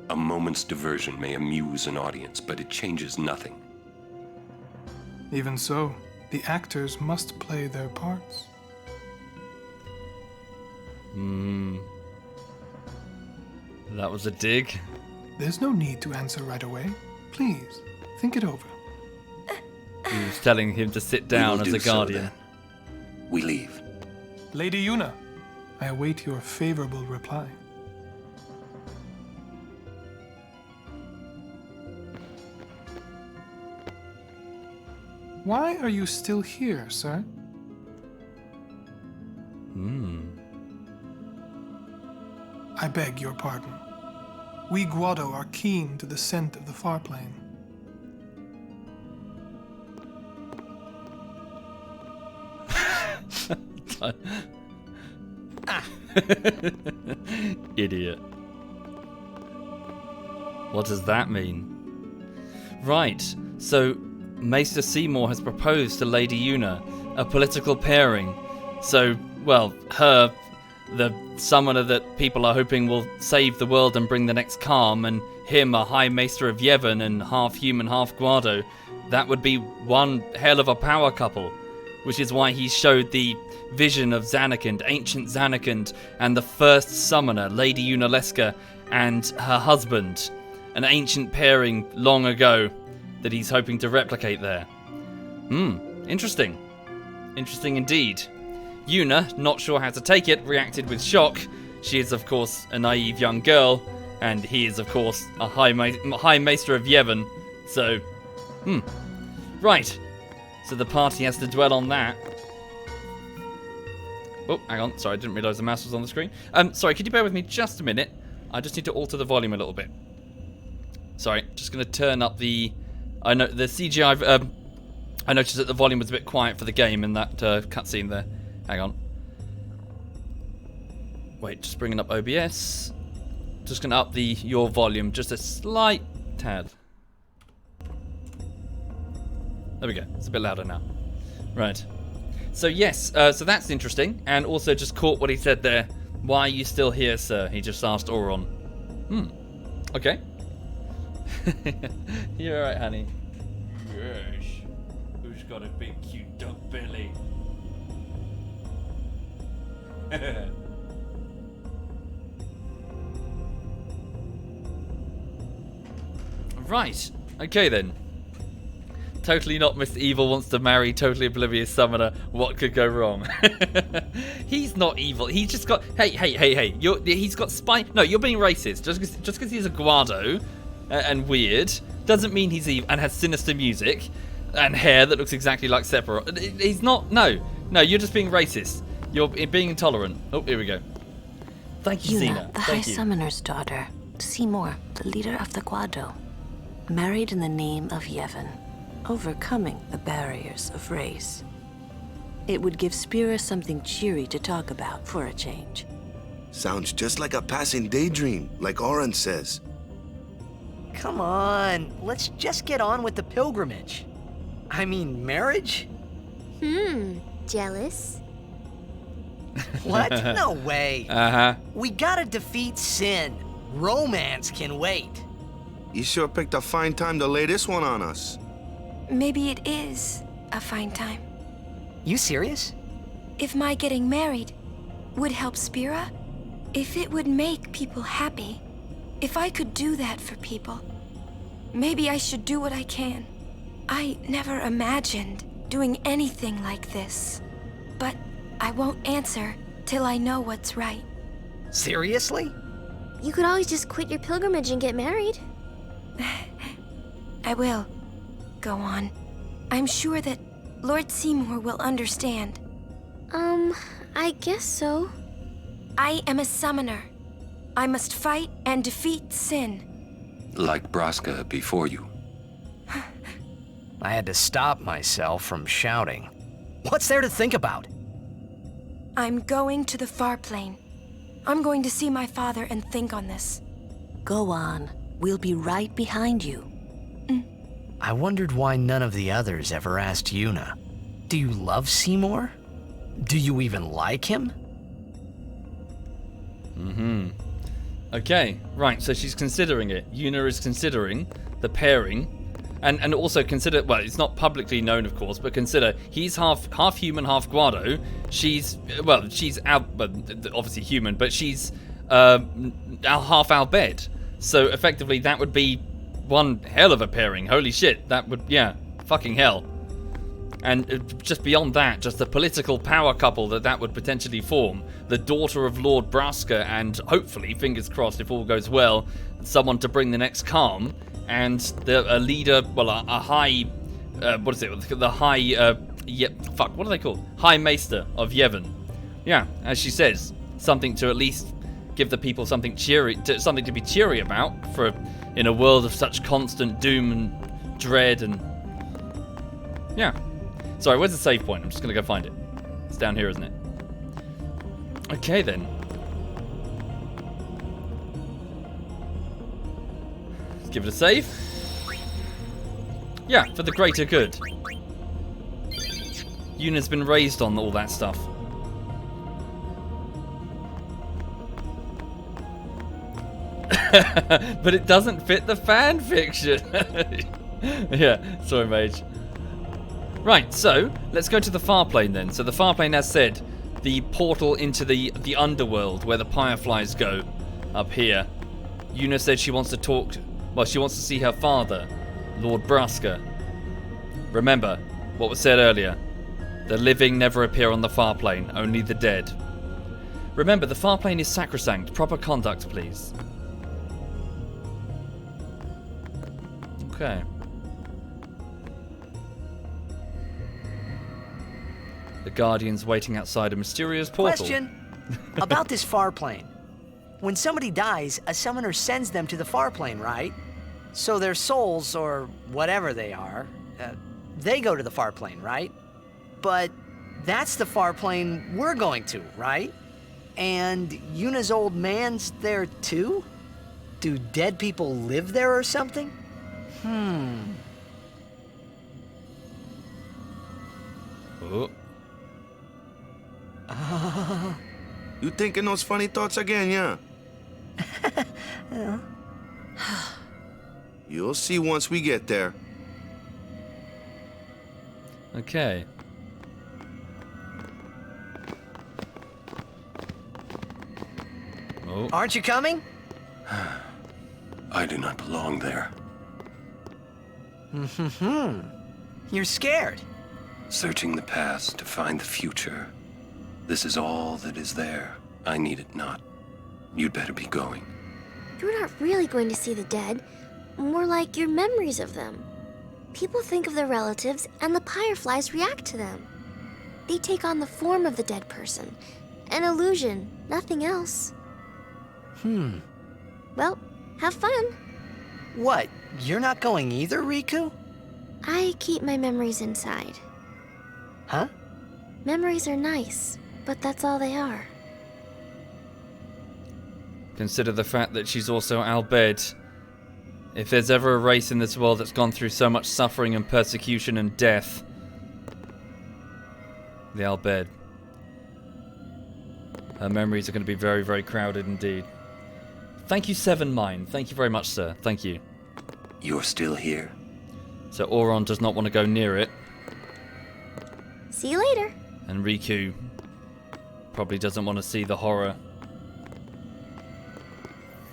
A moment's diversion may amuse an audience, but it changes nothing. Even so, the actors must play their parts. That was a dig. There's no need to answer right away. Please, think it over. He was telling him to sit down as a guardian. We leave. Lady Yuna, I await your favorable reply. Why are you still here, sir? I beg your pardon. We Guado are keen to the scent of the Farplane. Idiot. What does that mean? Right, so Maester Seymour has proposed to Lady Yuna a political pairing. So, well, her, the summoner that people are hoping will save the world and bring the next calm, and him, a High Maester of Yevon and half human, half Guado. That would be one hell of a power couple, which is why he showed the vision of Zanarkand, ancient Zanarkand, and the first summoner, Lady Unaleska, and her husband. An ancient pairing long ago that he's hoping to replicate there. Interesting. Interesting indeed. Yuna, not sure how to take it, reacted with shock. She is, of course, a naive young girl, and he is, of course, a High Maester of Yevon. So, right. So the party has to dwell on that. Oh, hang on. Sorry, I didn't realise the mouse was on the screen. Sorry, could you bear with me just a minute? I just need to alter the volume a little bit. Sorry, just going to turn up the... I know the CGI... I noticed that the volume was a bit quiet for the game in that cutscene there. Hang on. Wait, just bringing up OBS. Just going to up your volume just a slight tad. There we go. It's a bit louder now. Right. So yes, so that's interesting. And also just caught what he said there. Why are you still here, sir? He just asked Auron. Okay. You're alright, honey. Yes. Who's got a big cute duck belly? Right. Okay then. Totally not Mr. Evil wants to marry totally oblivious summoner. What could go wrong? He's not evil. He's just got... Hey. He's got spine... No, you're being racist. Just because he's a Guado and weird doesn't mean he's evil and has sinister music and hair that looks exactly like Sephiroth. He's not... No, you're just being racist. You're being intolerant. Oh, here we go. Thank you, Xena. The High Summoner's daughter. Seymour, the leader of the Guado. Married in the name of Yevon. Overcoming the barriers of race. It would give Spira something cheery to talk about for a change. Sounds just like a passing daydream, like Auron says. Come on, let's just get on with the pilgrimage. I mean, marriage? Jealous? What? No way. We gotta defeat sin. Romance can wait. You sure picked a fine time to lay this one on us. Maybe it is a fine time. You serious? If my getting married would help Spira, if it would make people happy, if I could do that for people, maybe I should do what I can. I never imagined doing anything like this, but I won't answer till I know what's right. Seriously? You could always just quit your pilgrimage and get married. I will. Go on. I'm sure that Lord Seymour will understand. I guess so. I am a summoner. I must fight and defeat sin. Like Braska before you. I had to stop myself from shouting. What's there to think about? I'm going to the Farplane. I'm going to see my father and think on this. Go on. We'll be right behind you. I wondered why none of the others ever asked Yuna. Do you love Seymour? Do you even like him? Okay, right, so she's considering it. Yuna is considering the pairing. And also consider, well, it's not publicly known, of course, but consider he's half human, half Guado. She's obviously human, but she's half Albed. So effectively, that would be one hell of a pairing. Holy shit, that would, fucking hell. And just beyond that, just the political power couple that would potentially form. The daughter of Lord Braska and hopefully, fingers crossed if all goes well, someone to bring the next calm. And a leader, well, a high, what is it? The high, what are they called? High Maester of Yevon. Yeah, as she says, something to at least give the people something cheery, something to be cheery about in a world of such constant doom and dread and yeah. Sorry, where's the save point? I'm just gonna go find it. It's down here, isn't it? Okay then. Let's give it a save. Yeah, for the greater good. Yuna's been raised on all that stuff. But it doesn't fit the fan fiction. Yeah, sorry, Mage. Right, so let's go to the Farplane then. So the Farplane, as said, the portal into the underworld where the Fireflies go up here. Una said she wants to talk... Well, she wants to see her father, Lord Braska. Remember what was said earlier. The living never appear on the Farplane, only the dead. Remember, the Farplane is sacrosanct. Proper conduct, please. Okay. The Guardian's waiting outside a mysterious portal. Question about this Farplane. When somebody dies, a summoner sends them to the Farplane, right? So their souls, or whatever they are, they go to the Farplane, right? But that's the Farplane we're going to, right? And Yuna's old man's there too? Do dead people live there or something? Oh. You thinking those funny thoughts again, yeah? You'll see once we get there. Okay. Oh. Aren't you coming? I do not belong there. You're scared. Searching the past to find the future. This is all that is there. I need it not. You'd better be going. You're not really going to see the dead. More like your memories of them. People think of their relatives, and the Fireflies react to them. They take on the form of the dead person. An illusion, nothing else. Well, have fun. What? You're not going either, Riku? I keep my memories inside. Huh? Memories are nice, but that's all they are. Consider the fact that she's also Albed. If there's ever a race in this world that's gone through so much suffering and persecution and death, the Albed. Her memories are going to be very, very crowded indeed. Thank you, Seven Mine. Thank you very much, sir. Thank you. You're still here. So Auron does not want to go near it. See you later. And Riku probably doesn't want to see the horror.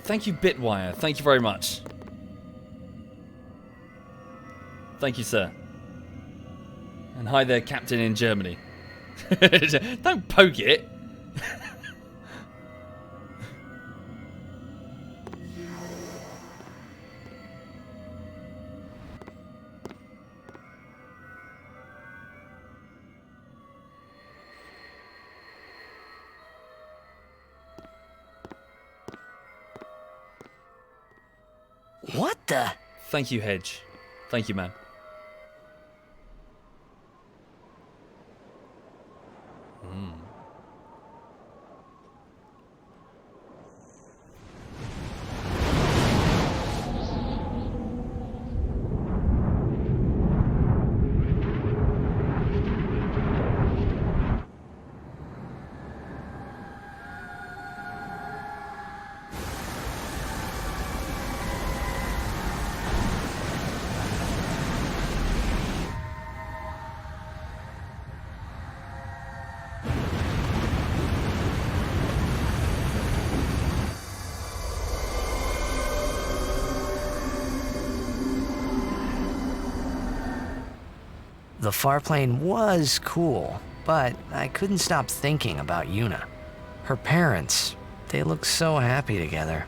Thank you, Bitwire. Thank you very much. Thank you, sir. And hi there, Captain in Germany. Don't poke it. What the? Thank you, Hedge. Thank you, man. The Farplane was cool, but I couldn't stop thinking about Yuna. Her parents, they looked so happy together,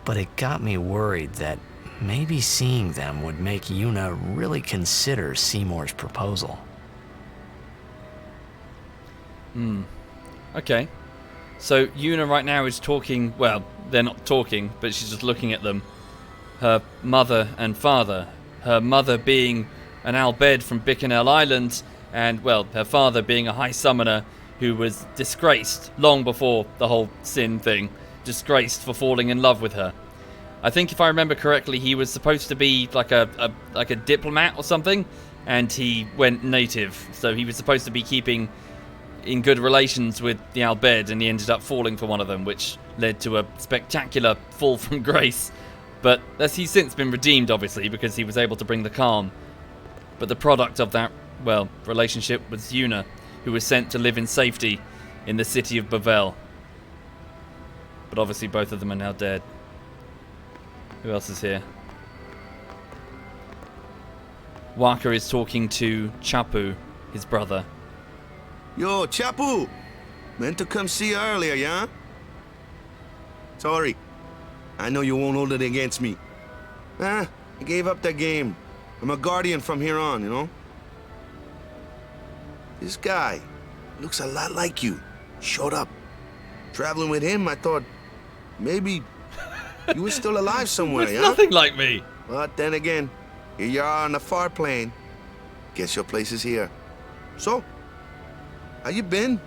but it got me worried that maybe seeing them would make Yuna really consider Seymour's proposal. Okay. So Yuna right now is talking, well, they're not talking, but she's just looking at them. Her mother and father. Her mother being an Albed from Bikanel Island, and, well, her father being a high summoner who was disgraced long before the whole sin thing. Disgraced for falling in love with her. I think if I remember correctly, he was supposed to be like a diplomat or something, and he went native. So he was supposed to be keeping in good relations with the Albed, and he ended up falling for one of them, which led to a spectacular fall from grace. But he's since been redeemed, obviously, because he was able to bring the calm. But the product of that, well, relationship was Yuna, who was sent to live in safety in the city of Bavel. But obviously both of them are now dead. Who else is here? Waka is talking to Chapu, his brother. Yo, Chapu! Meant to come see you earlier, yeah? Sorry. I know you won't hold it against me. I gave up that game. I'm a guardian from here on, you know? This guy looks a lot like you. Showed up. Traveling with him, I thought maybe you were still alive somewhere, yeah? Nothing like me. But then again, here you are on the Farplane. Guess your place is here. So, how you been?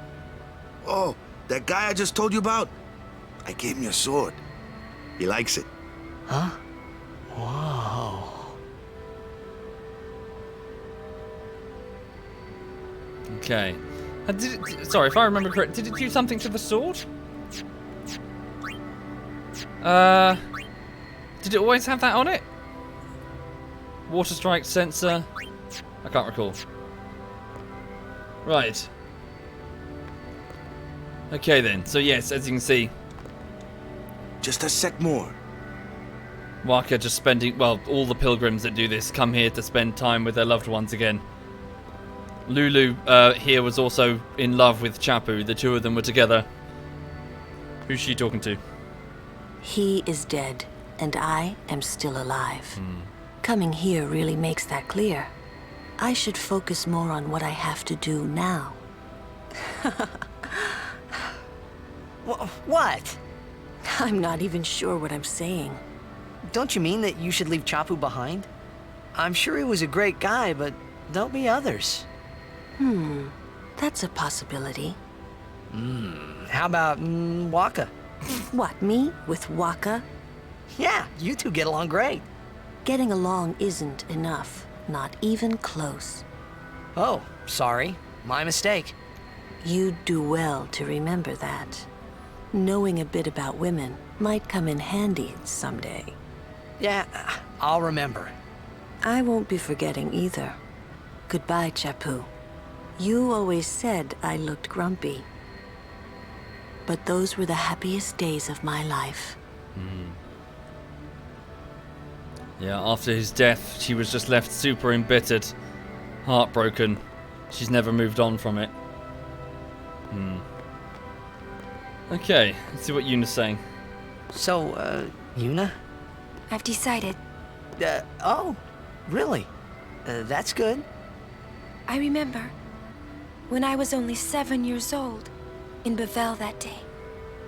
Oh, that guy I just told you about? I gave him your sword. He likes it. Huh? Whoa. Okay. Sorry, if I remember correctly, did it do something to the sword? Did it always have that on it? Water strike sensor. I can't recall. Right. Okay then. So yes, as you can see, just a sec more. Waka just spending, well, all the pilgrims that do this come here to spend time with their loved ones again. Lulu here was also in love with Chapu. The two of them were together. Who's she talking to? He is dead, and I am still alive. Coming here really makes that clear. I should focus more on what I have to do now. What? I'm not even sure what I'm saying. Don't you mean that you should leave Chapu behind? I'm sure he was a great guy, but there'll be others. That's a possibility. How about Waka? What, me? With Waka? Yeah, you two get along great. Getting along isn't enough. Not even close. Oh, sorry. My mistake. You'd do well to remember that. Knowing a bit about women might come in handy someday. Yeah, I'll remember. I won't be forgetting either. Goodbye, Chapu. You always said I looked grumpy. But those were the happiest days of my life. Yeah, after his death, she was just left super embittered, heartbroken. She's never moved on from it. Okay, let's see what Yuna's saying. So, Yuna? I've decided. Oh, really? That's good. I remember when I was only 7 years old in Bavel that day.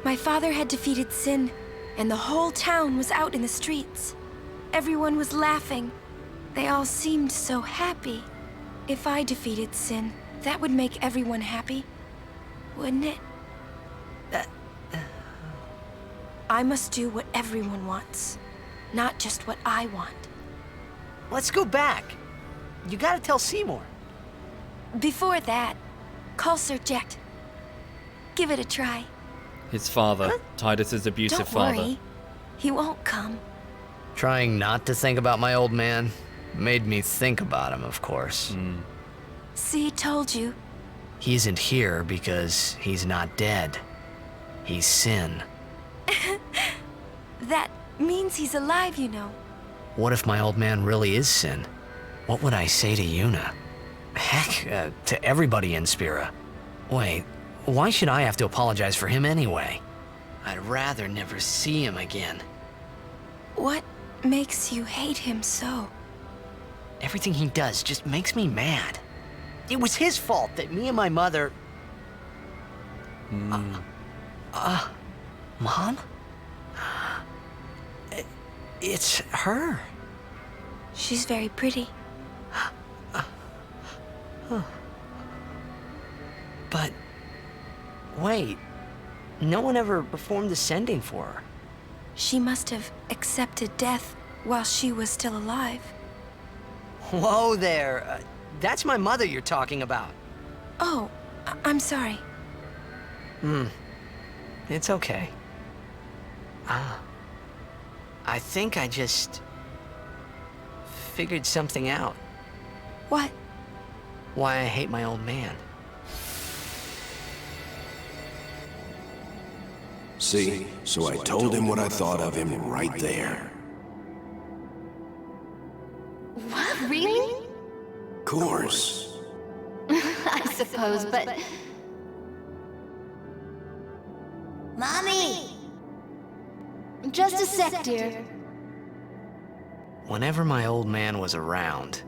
My father had defeated Sin, and the whole town was out in the streets. Everyone was laughing. They all seemed so happy. If I defeated Sin, that would make everyone happy, wouldn't it? I must do what everyone wants, not just what I want. Let's go back. You gotta tell Seymour. Before that, call Sir Jet. Give it a try. His father, Titus's abusive father. Don't worry, he won't come. Trying not to think about my old man made me think about him, of course. See, told you. He isn't here because he's not dead. He's Sin. That means he's alive, you know. What if my old man really is Sin? What would I say to Yuna? Heck, to everybody in Spira. Wait, why should I have to apologize for him anyway? I'd rather never see him again. What makes you hate him so? Everything he does just makes me mad. It was his fault that me and my mother... Mom? It's her. She's very pretty. But... wait. No one ever performed the sending for her. She must have accepted death while she was still alive. Whoa there. That's my mother you're talking about. Oh, I'm sorry. It's okay. I think I just... figured something out. What? Why I hate my old man. See, so I told him what I thought of him right there. What, really? Course. I suppose, but... Mommy! Just a sec, dear. Whenever my old man was around,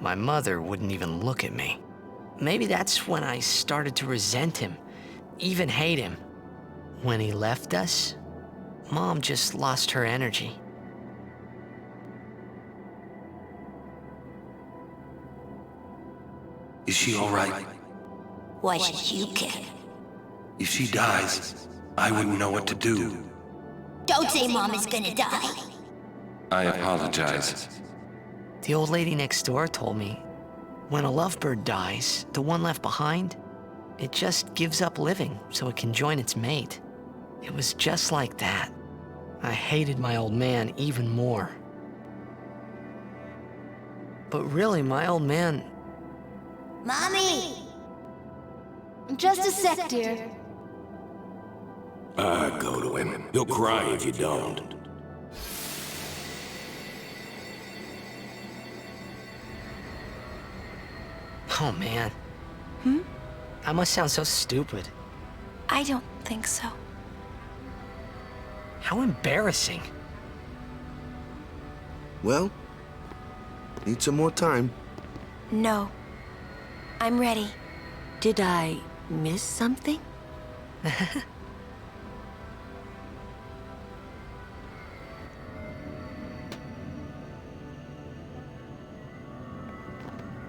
my mother wouldn't even look at me. Maybe that's when I started to resent him, even hate him. When he left us, Mom just lost her energy. Is she all right? Why should you care? If she dies, I wouldn't know what to do. Don't say Mom is gonna die. I apologize. The old lady next door told me, when a lovebird dies, the one left behind, it just gives up living so it can join its mate. It was just like that. I hated my old man even more. But really, my old man... Mommy! Just a sec, dear. Go to him. He'll cry if you don't. Oh, man. I must sound so stupid. I don't think so. How embarrassing. Well, need some more time. No. I'm ready. Did I miss something?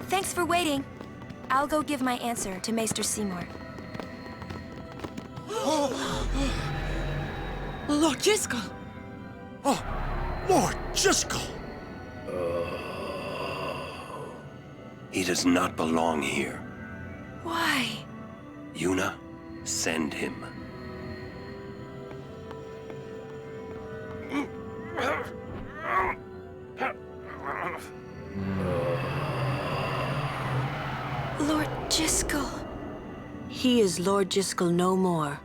Thanks for waiting. I'll go give my answer to Maester Seymour. Lord Driscoll! Oh, Lord Driscoll! He does not belong here. Why? Yuna, send him. Lord Driscoll. He is Lord Driscoll no more.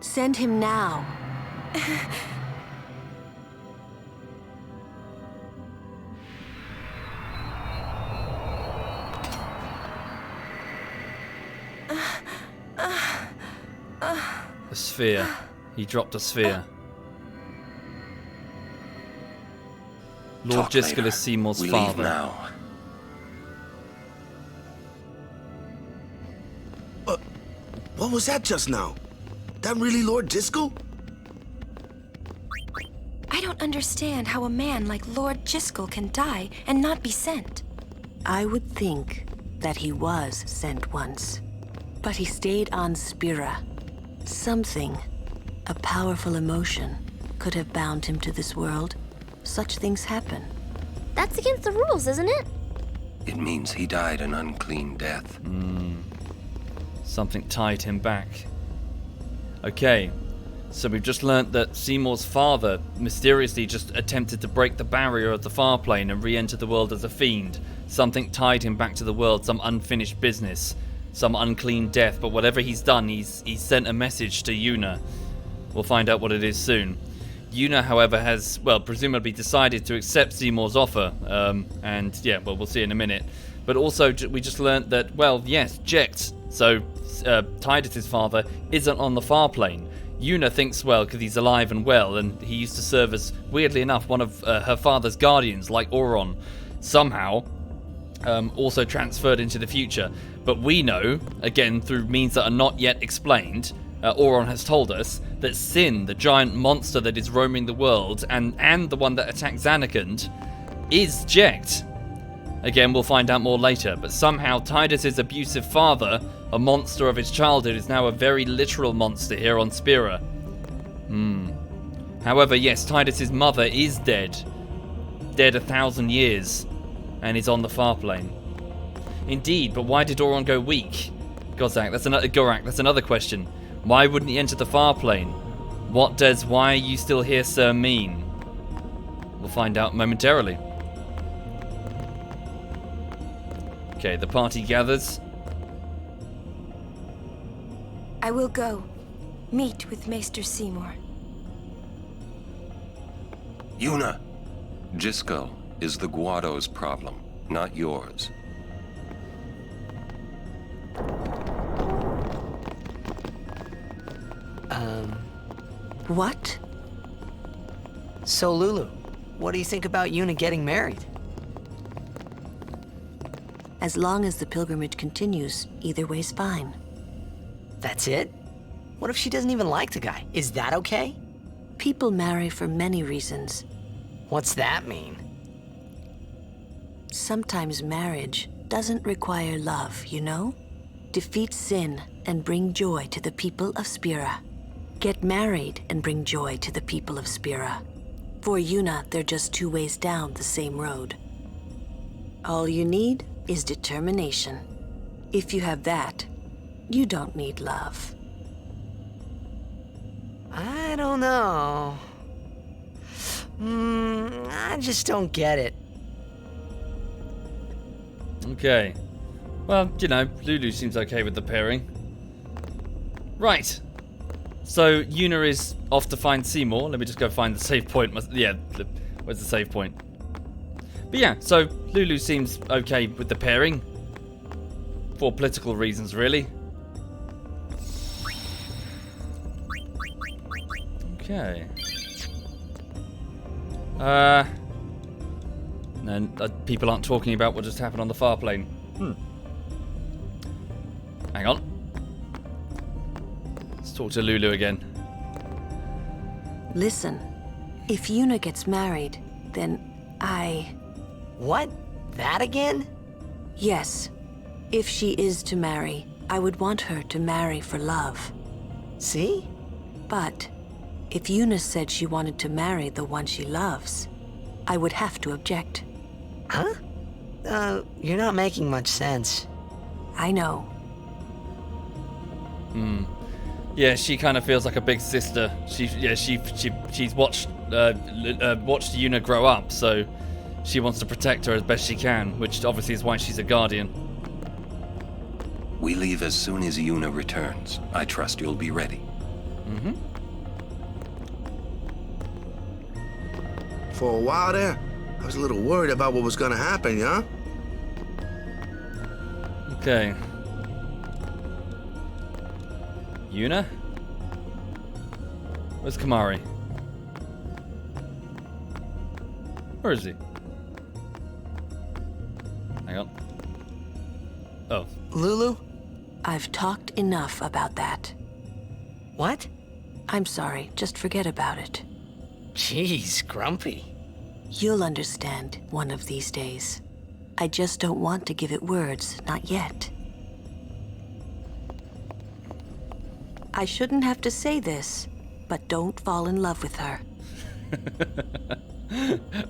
Send him now. A sphere. He dropped a sphere. Lord Talk Driscoll later. is Seymour's We father. leave now. What was that just now? That really Lord Driscoll? I don't understand how a man like Lord Driscoll can die and not be sent. I would think that he was sent once, but he stayed on Spira. Something, a powerful emotion, could have bound him to this world. Such things happen. That's against the rules, isn't it? It means he died an unclean death. Something tied him back. Okay, so we've just learnt that Seymour's father mysteriously just attempted to break the barrier of the Farplane and re-enter the world as a fiend. Something tied him back to the world, some unfinished business, some unclean death, but whatever he's done, he's sent a message to Yuna. We'll find out what it is soon. Yuna, however, has, well, presumably decided to accept Seymour's offer, and yeah, well, we'll see in a minute. But also, we just learnt that, well, yes, Jecht, so Tidus' father, isn't on the Farplane. Yuna thinks, well, because he's alive and well, and he used to serve as, weirdly enough, one of her father's guardians, like Auron, somehow also transferred into the future. But we know, again, through means that are not yet explained, Auron has told us, that Sin, the giant monster that is roaming the world, and the one that attacked Zanarkand, is Jecht. Again, we'll find out more later, but somehow Tidus' abusive father, a monster of his childhood, is now a very literal monster here on Spira. However, yes, Tidus' mother is dead. Dead 1,000 years, and is on the Farplane. Indeed, but why did Auron go weak? Gorak, that's another question. Why wouldn't he enter the Farplane? Why are you still here, Sir mean? We'll find out momentarily. Okay, the party gathers. I will go. Meet with Maester Seymour. Yuna! Driscoll, is the Guado's problem, not yours. What? So, Lulu, what do you think about Yuna getting married? As long as the pilgrimage continues, either way's fine. That's it? What if she doesn't even like the guy? Is that okay? People marry for many reasons. What's that mean? Sometimes marriage doesn't require love, you know? Defeat sin and bring joy to the people of Spira. Get married and bring joy to the people of Spira. For Yuna, they're just two ways down the same road. All you need is determination. If you have that, you don't need love. I don't know. I just don't get it. Okay. Well, you know, Lulu seems okay with the pairing. Right. So, Yuna is off to find Seymour. Let me just go find the save point. Where's the save point? But yeah, so Lulu seems okay with the pairing. For political reasons, really. Okay. No, people aren't talking about what just happened on the Farplane. Hang on. Let's talk to Lulu again. Listen, if Yuna gets married, then I... What? That again? Yes. If she is to marry, I would want her to marry for love. See? But if Yuna said she wanted to marry the one she loves, I would have to object. Huh? You're not making much sense. I know. Yeah, she kind of feels like a big sister. She's watched Yuna grow up, so she wants to protect her as best she can, which obviously is why she's a guardian. We leave as soon as Yuna returns. I trust you'll be ready. For a while there, I was a little worried about what was gonna happen, yeah? Okay. Yuna? Where's Kamari? Where is he? Hang on. Oh. Lulu? I've talked enough about that. What? I'm sorry, just forget about it. Jeez, grumpy. You'll understand one of these days. I just don't want to give it words, not yet. I shouldn't have to say this, but don't fall in love with her.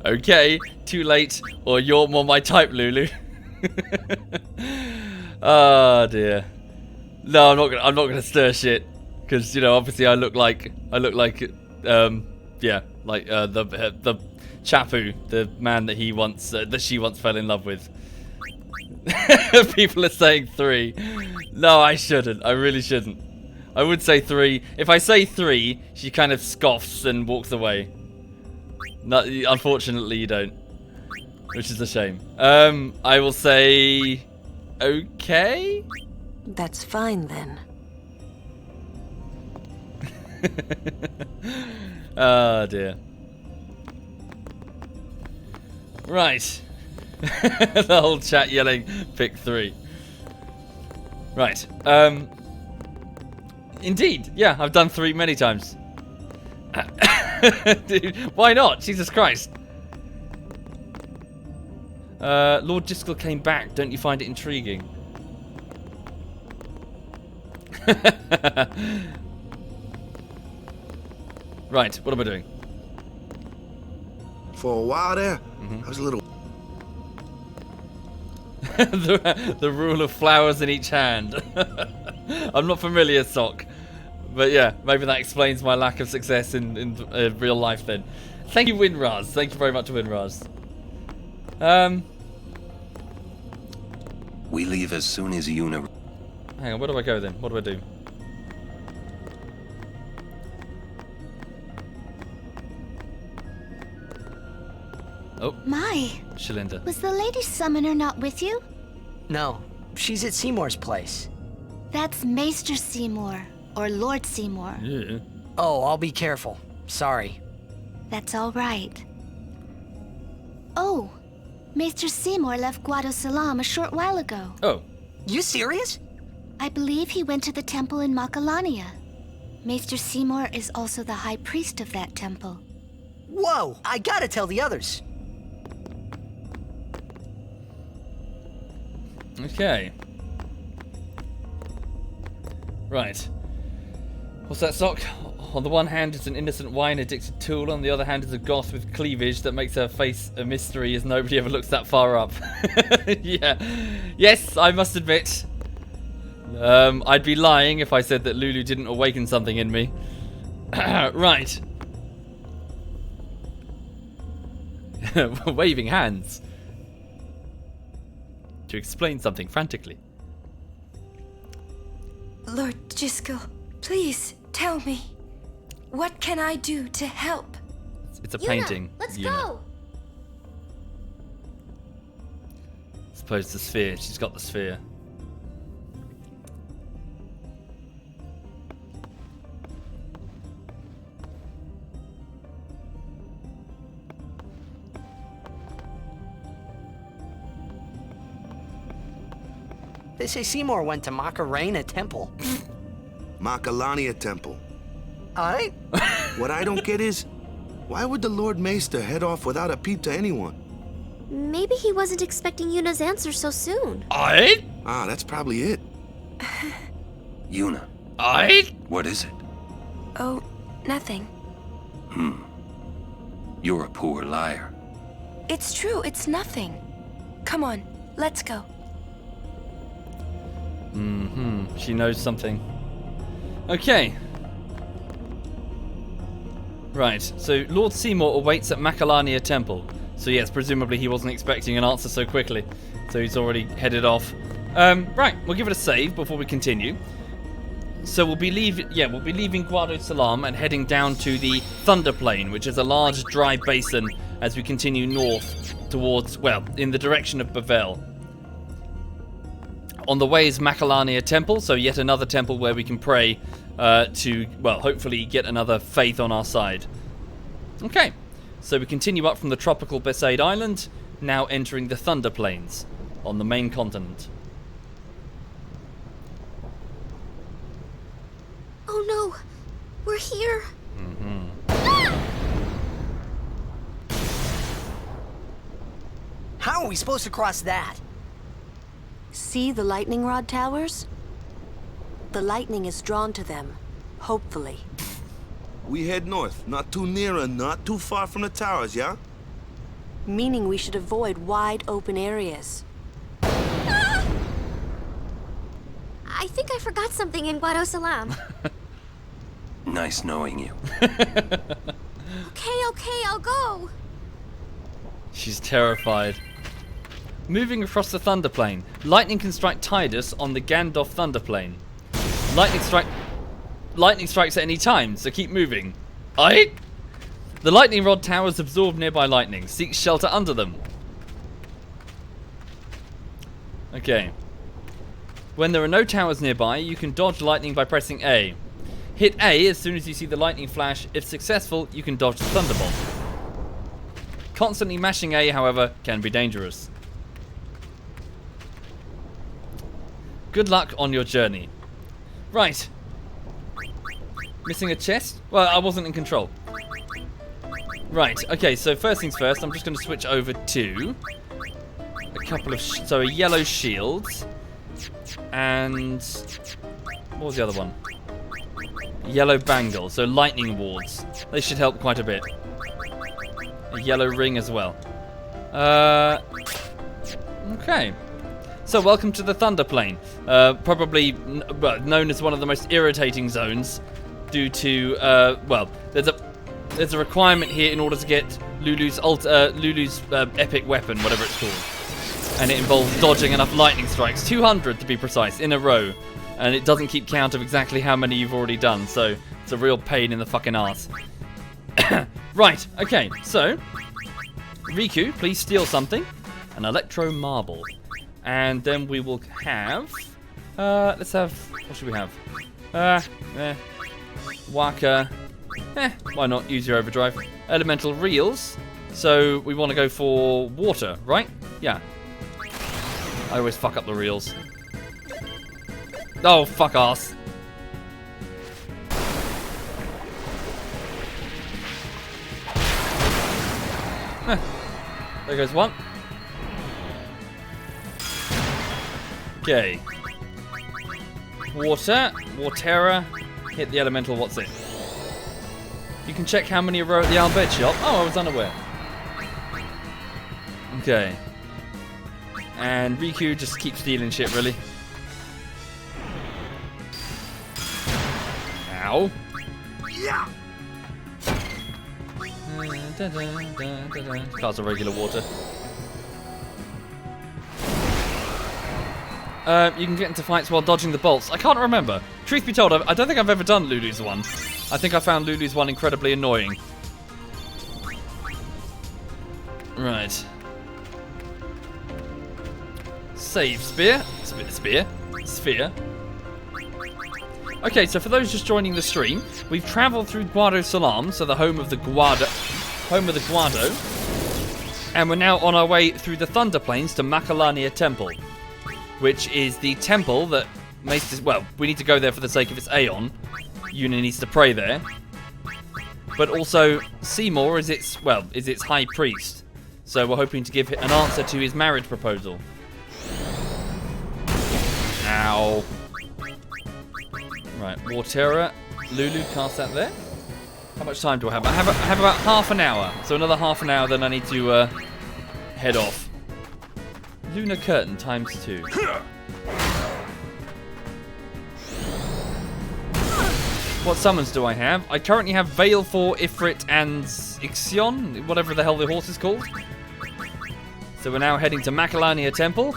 Okay, too late, or you're more my type, Lulu. Oh dear. No, I'm not gonna stir shit, because you know, obviously I look like the Chapu, the man that he once that she once fell in love with. People are saying 3. No, I shouldn't. I really shouldn't. I would say 3. If I say 3, she kind of scoffs and walks away. No, unfortunately, you don't, which is a shame. I will say okay. That's fine then. Oh dear. Right. The whole chat yelling, pick 3. Right. Indeed. Yeah, I've done 3 many times. Dude, why not? Jesus Christ. Lord Driscoll came back. Don't you find it intriguing? Right, what am I doing? For a while there, I was a little... the rule of flowers in each hand. I'm not familiar, Sock. But yeah, maybe that explains my lack of success in real life then. Thank you, Winraz. Thank you very much, Winraz. We leave as soon as Yuna... Hang on, where do I go then? What do I do? Oh. My. Shalinda. Was the Lady Summoner not with you? No, she's at Seymour's place. That's Maester Seymour, or Lord Seymour. Yeah. Oh, I'll be careful. Sorry. That's all right. Oh, Maester Seymour left Guadosalam a short while ago. Oh. You serious? I believe he went to the temple in Macalania. Maester Seymour is also the high priest of that temple. Whoa, I gotta tell the others. Okay. Right. What's that, Sock? On the one hand, it's an innocent wine-addicted tool. On the other hand, it's a goth with cleavage that makes her face a mystery as nobody ever looks that far up. Yeah. Yes, I must admit. I'd be lying if I said that Lulu didn't awaken something in me. Right. Waving hands. To explain something frantically. Lord Jiskel, please tell me. What can I do to help? It's a painting. Let's go. I suppose the sphere. She's got the sphere. They say Seymour went to Macarena Temple. Macalania Temple. Alright. What I don't get is, why would the Lord Maester head off without a peep to anyone? Maybe he wasn't expecting Yuna's answer so soon. I? Ah, that's probably it. Yuna. I? What is it? Oh, nothing. You're a poor liar. It's true, it's nothing. Come on, let's go. She knows something. Okay. Right, so Lord Seymour awaits at Macalania Temple. So yes, presumably he wasn't expecting an answer so quickly. So he's already headed off. Right, we'll give it a save before we continue. So we'll be leaving Guadosalam and heading down to the Thunder Plain, which is a large dry basin as we continue north towards, well, in the direction of Bavel. On the way is Macalania Temple, so yet another temple where we can pray to, well, hopefully get another faith on our side. Okay, so we continue up from the tropical Besaid Island, now entering the Thunder Plains on the main continent. Oh no, we're here. How are we supposed to cross that? See the lightning rod towers? The lightning is drawn to them, hopefully. We head north, not too near and not too far from the towers, yeah? Meaning we should avoid wide open areas. I think I forgot something in Guadosalam. Nice knowing you. Okay, I'll go. She's terrified. Moving across the Thunder Plain, lightning can strike Tidus on the Gandalf Thunder Plain. Lightning strikes at any time, so keep moving. Aye? The lightning rod towers absorb nearby lightning. Seek shelter under them. Okay. When there are no towers nearby, you can dodge lightning by pressing A. Hit A as soon as you see the lightning flash. If successful, you can dodge the Thunderbolt. Constantly mashing A, however, can be dangerous. Good luck on your journey. Right. Missing a chest? Well, I wasn't in control. Right, okay, so first things first, I'm just going to switch over to a couple of, so a yellow shield, and what was the other one? Yellow bangle, so lightning wards. They should help quite a bit. A yellow ring as well. Okay. So welcome to the Thunder Plain. Probably known as one of the most irritating zones due to, well, there's a requirement here in order to get Lulu's epic weapon, whatever it's called. And it involves dodging enough lightning strikes, 200 to be precise, in a row. And it doesn't keep count of exactly how many you've already done, so it's a real pain in the fucking arse. Right, okay, so Riku, please steal something. An electro marble. And then we will have... let's have... What should we have? Waka. Why not? Use your overdrive. Elemental reels. So we want to go for water, right? Yeah. I always fuck up the reels. Oh, fuck ass. There goes one. Okay. Water. Waterra. Hit the elemental. What's it? You can check how many are at the Albed shop. Oh, I was unaware. Okay. And Riku just keeps stealing shit, really. Ow. Yeah. Cards of regular water. You can get into fights while dodging the bolts. I can't remember. Truth be told, I don't think I've ever done Lulu's one. I think I found Lulu's one incredibly annoying. Right. Save spear. Sphere. Okay, so for those just joining the stream, we've travelled through Guadosalam, so the home of the Guado, and we're now on our way through the Thunder Plains to Macalania Temple, which is the temple that Maester... Well, we need to go there for the sake of its Aeon. Yuna needs to pray there. But also, Seymour is its high priest. So we're hoping to give an answer to his marriage proposal. Ow. Right, Waterra. Lulu, cast that there. How much time do I have? I have about half an hour. So another half an hour, then I need to head off. Lunar Curtain ×2. What summons do I have? I currently have Baleful, Ifrit, and Ixion, whatever the hell the horse is called. So we're now heading to Macalania Temple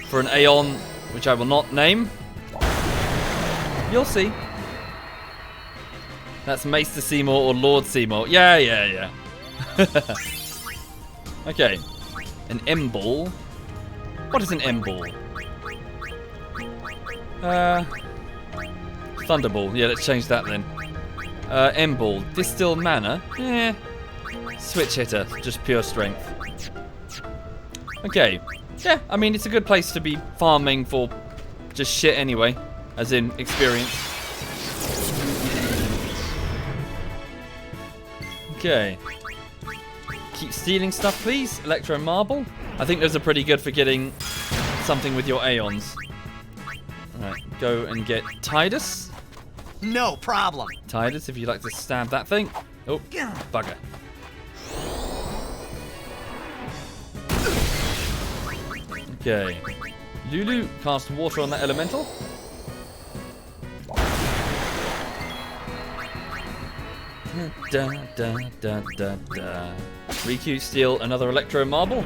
for an Aeon, which I will not name. You'll see. That's Maester Seymour or Lord Seymour. Yeah. Okay. An M-Ball. What is an M-Ball? Thunderball. Yeah, let's change that then. M-Ball. Distill Mana. Yeah. Switch hitter. Just pure strength. Okay. Yeah, I mean, it's a good place to be farming for just shit anyway. As in, experience. Okay. Keep stealing stuff, please. Electro Marble. I think those are pretty good for getting something with your Aeons. Alright, go and get Tidus. No problem. Tidus, if you'd like to stab that thing. Oh, bugger. Okay. Lulu, cast water on that elemental. Riku, steal another Electro Marble.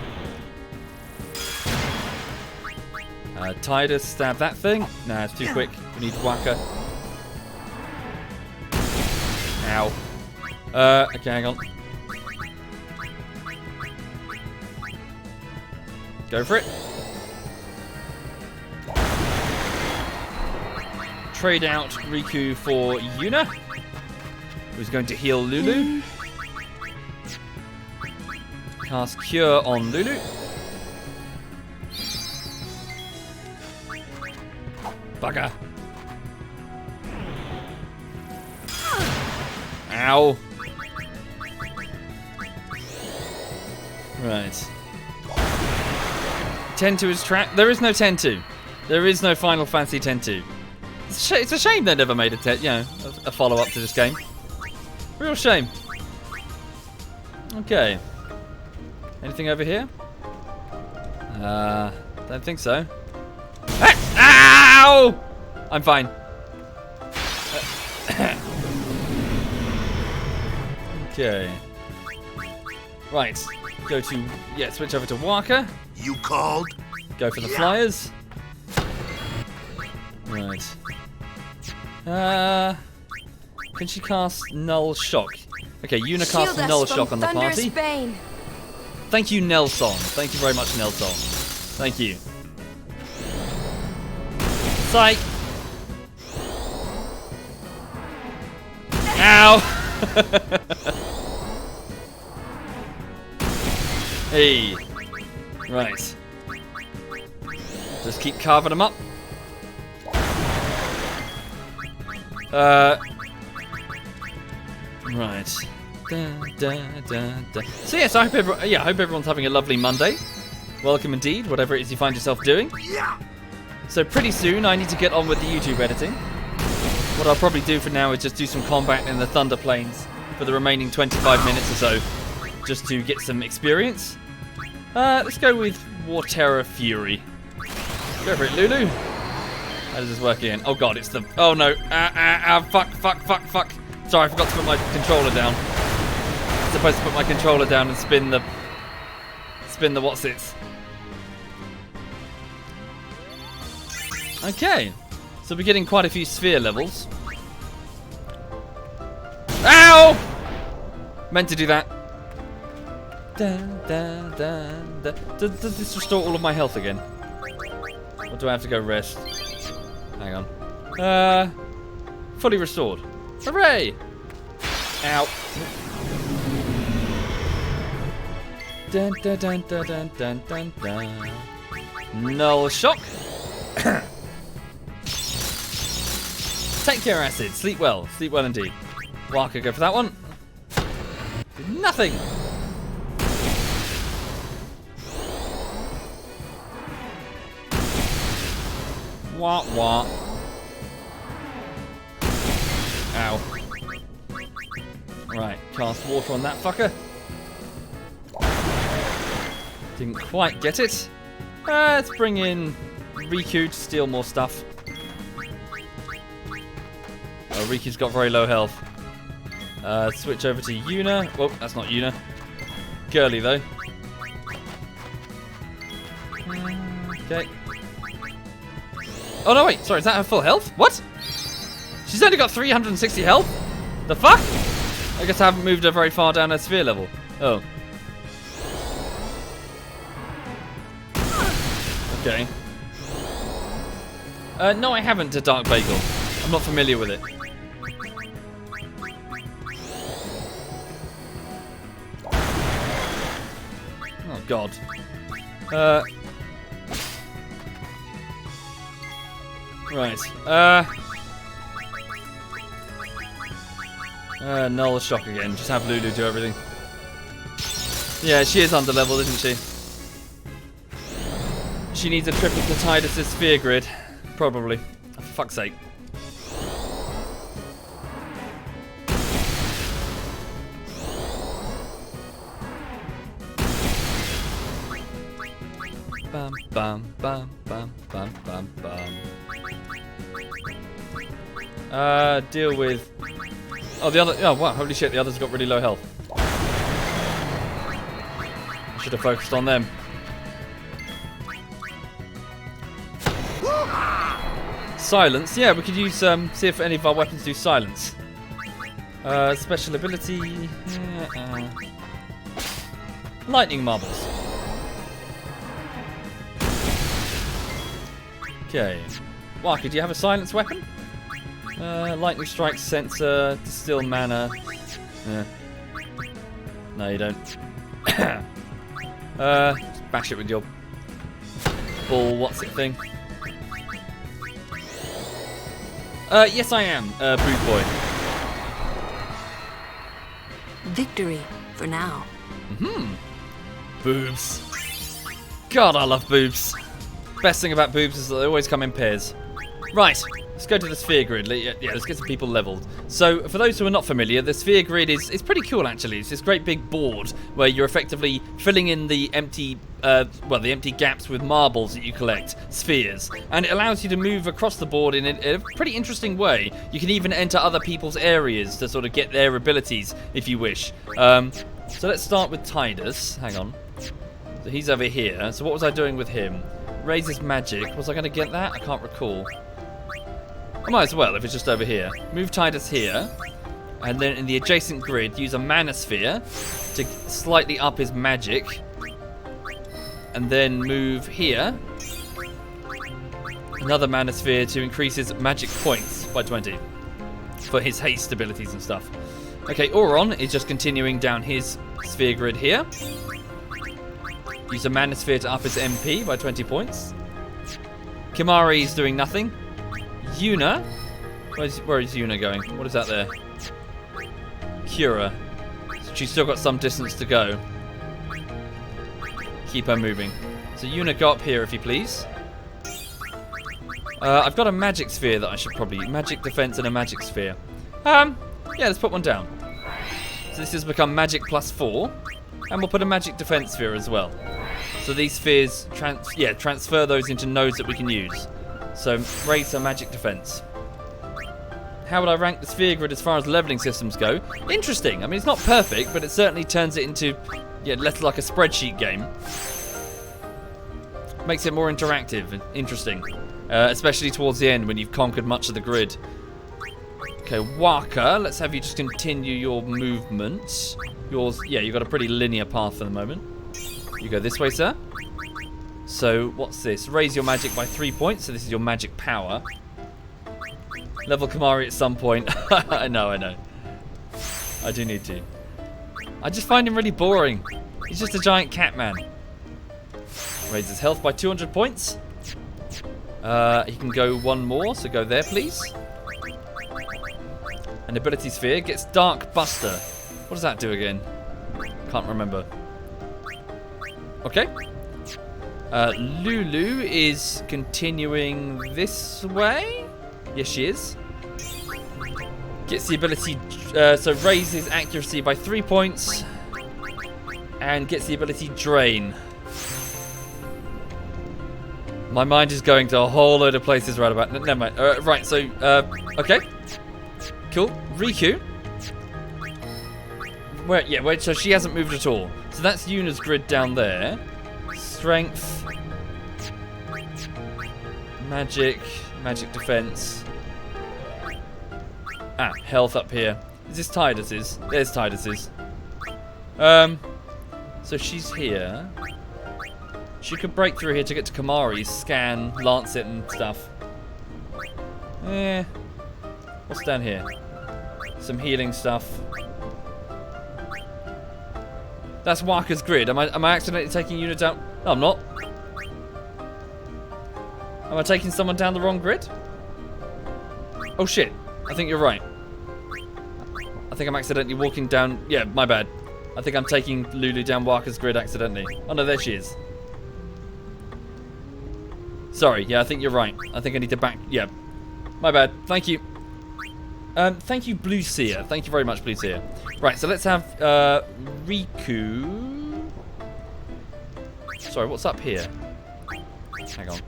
Tidus, stab that thing. Nah, it's too quick. We need Waka. Ow. Okay, hang on. Go for it. Trade out Riku for Yuna, who's going to heal Lulu. Cast Cure on Lulu. Bugger. Ow. Right. 10-2 is trapped. There is no 10-2. There is no Final Fantasy 10-2. It's a shame they never made a follow-up to this game. Real shame. Okay. Anything over here? Don't think so. Ow! I'm fine. Okay. Right. Go to switch over to Waka. You called? Go for the flyers. Right. Can she cast Null Shock? Okay, Yuna casts Null Shock on the party. Bane. Thank you, Nelson. Thank you very much, Nelson. Thank you. Psych. Ow. Hey. Right. Just keep carving them up. Right. So yes, I hope I hope everyone's having a lovely Monday. Welcome indeed, whatever it is you find yourself doing. So pretty soon I need to get on with the YouTube editing. What I'll probably do for now is just do some combat in the Thunder Plains for the remaining 25 minutes or so, just to get some experience. Let's go with War Terror Fury. Go for it, Lulu. How does this work again? Oh god, it's the... Oh no. Fuck. Sorry, I forgot to put my controller down. I'm supposed to put my controller down and spin the what's-its. Okay. So we're getting quite a few sphere levels. Ow! Meant to do that. Does this restore all of my health again? Or do I have to go rest? Hang on. Fully restored. Hooray! Ow. Null shock. Take care, Acid. Sleep well. Sleep well indeed. Waka, go for that one. Nothing. Wah. Ow. Right, cast water on that fucker. Didn't quite get it. Let's bring in Riku to steal more stuff. Oh, Riku's got very low health. Switch over to Yuna. Oh, that's not Yuna. Girly, though. Okay. Oh, no, wait. Sorry, is that her full health? What? She's only got 360 health? The fuck? I guess I haven't moved her very far down her sphere level. Oh. Okay. No, I haven't to Dark Bagel. I'm not familiar with it. Oh, God. Right. Null shock again. Just have Lulu do everything. Yeah, she is under level, isn't she? She needs a triple to Tidus' sphere grid. Probably. For fuck's sake. Bum bum bum bum bum bum bum. Deal with... Oh, the other... Oh, wow, holy shit, the others got really low health. I should have focused on them. Silence. Yeah, we could use... see if any of our weapons do silence. Special ability... lightning marbles. Okay. Waka, do you have a silence weapon? Lightning strike sensor, distill mana. No, you don't. Just bash it with your ball, what's it thing? Yes I am, Boot Boy. Victory, for now. Boobs. God, I love boobs. Best thing about boobs is that they always come in pairs. Right, let's go to the sphere grid. Yeah, let's get some people leveled. So, for those who are not familiar, the sphere grid is pretty cool, actually. It's this great big board where you're effectively filling in the empty, the empty gaps with marbles that you collect, spheres. And it allows you to move across the board in a pretty interesting way. You can even enter other people's areas to sort of get their abilities, if you wish. So let's start with Tidus. Hang on. So he's over here. So what was I doing with him? Raises magic. Was I going to get that? I can't recall. I might as well if it's just over here. Move Tidus here. And then in the adjacent grid, use a mana sphere to slightly up his magic. And then move here. Another mana sphere to increase his magic points by 20 for his haste abilities and stuff. Okay, Auron is just continuing down his sphere grid here. Use a mana sphere to up his MP by 20 points. Kimari is doing nothing. Yuna, where is Yuna going? What is that there? Cura. She's still got some distance to go. Keep her moving. So Yuna, go up here if you please. I've got a magic sphere that I should probably... Magic defense and a magic sphere. Yeah, let's put one down. So this has become magic +4. And we'll put a magic defense sphere as well. So these spheres, transfer those into nodes that we can use. So raise our magic defense. How would I rank the sphere grid as far as leveling systems go? Interesting. I mean, it's not perfect, but it certainly turns it into, less like a spreadsheet game. Makes it more interactive and interesting. Especially towards the end when you've conquered much of the grid. Okay, Waka, let's have you just continue your movement. Yours, you've got a pretty linear path for the moment. You go this way, sir. So, what's this? Raise your magic by 3 points, so this is your magic power. Level Kimari at some point. I know. I do need to. I just find him really boring. He's just a giant cat man. Raise his health by 200 points. He can go one more, so go there, please. An ability sphere gets Dark Buster. What does that do again? Can't remember. Okay. Lulu is continuing this way. Yes, she is. Gets the ability, so raises accuracy by 3 points. And gets the ability Drain. My mind is going to a whole load of places right about. Never mind. Right, so, okay. Cool. Riku. Wait, so she hasn't moved at all. So that's Yuna's grid down there. Strength. Magic defense. Health up here. Is this Tidus's? There's Tidus's. So she's here. She could break through here to get to Kimari's, scan, lance it and stuff. What's down here? Some healing stuff. That's Waka's grid. Am I accidentally taking Yuna down? No, I'm not. Am I taking someone down the wrong grid? Oh shit. I think you're right. I think I'm accidentally walking down... Yeah, my bad. I think I'm taking Lulu down Waka's grid accidentally. Oh no, there she is. Sorry, I think you're right. I think I need to back... Yeah. My bad. Thank you. Thank you, Blue Seer. Thank you very much, Blue Seer. Right, so let's have Riku. Sorry, what's up here? Hang on.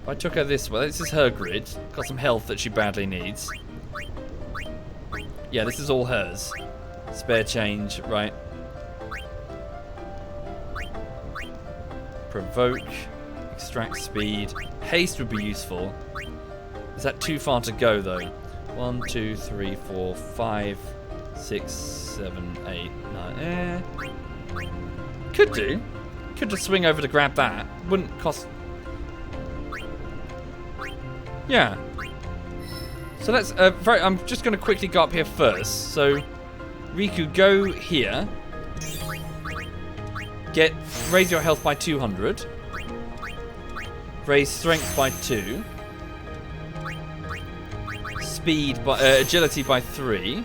If I took her this way, this is her grid. Got some health that she badly needs. Yeah, this is all hers. Spare change, right. Provoke. Extract speed. Haste would be useful. Is that too far to go, though? 1, 2, 3, 4, 5, 6, 7, 8, 9. Could do. Could just swing over to grab that. Wouldn't cost... Yeah. So let's... I'm just going to quickly go up here first. So, Riku, go here. Raise your health by 200. Raise strength by 2. Speed by agility by 3.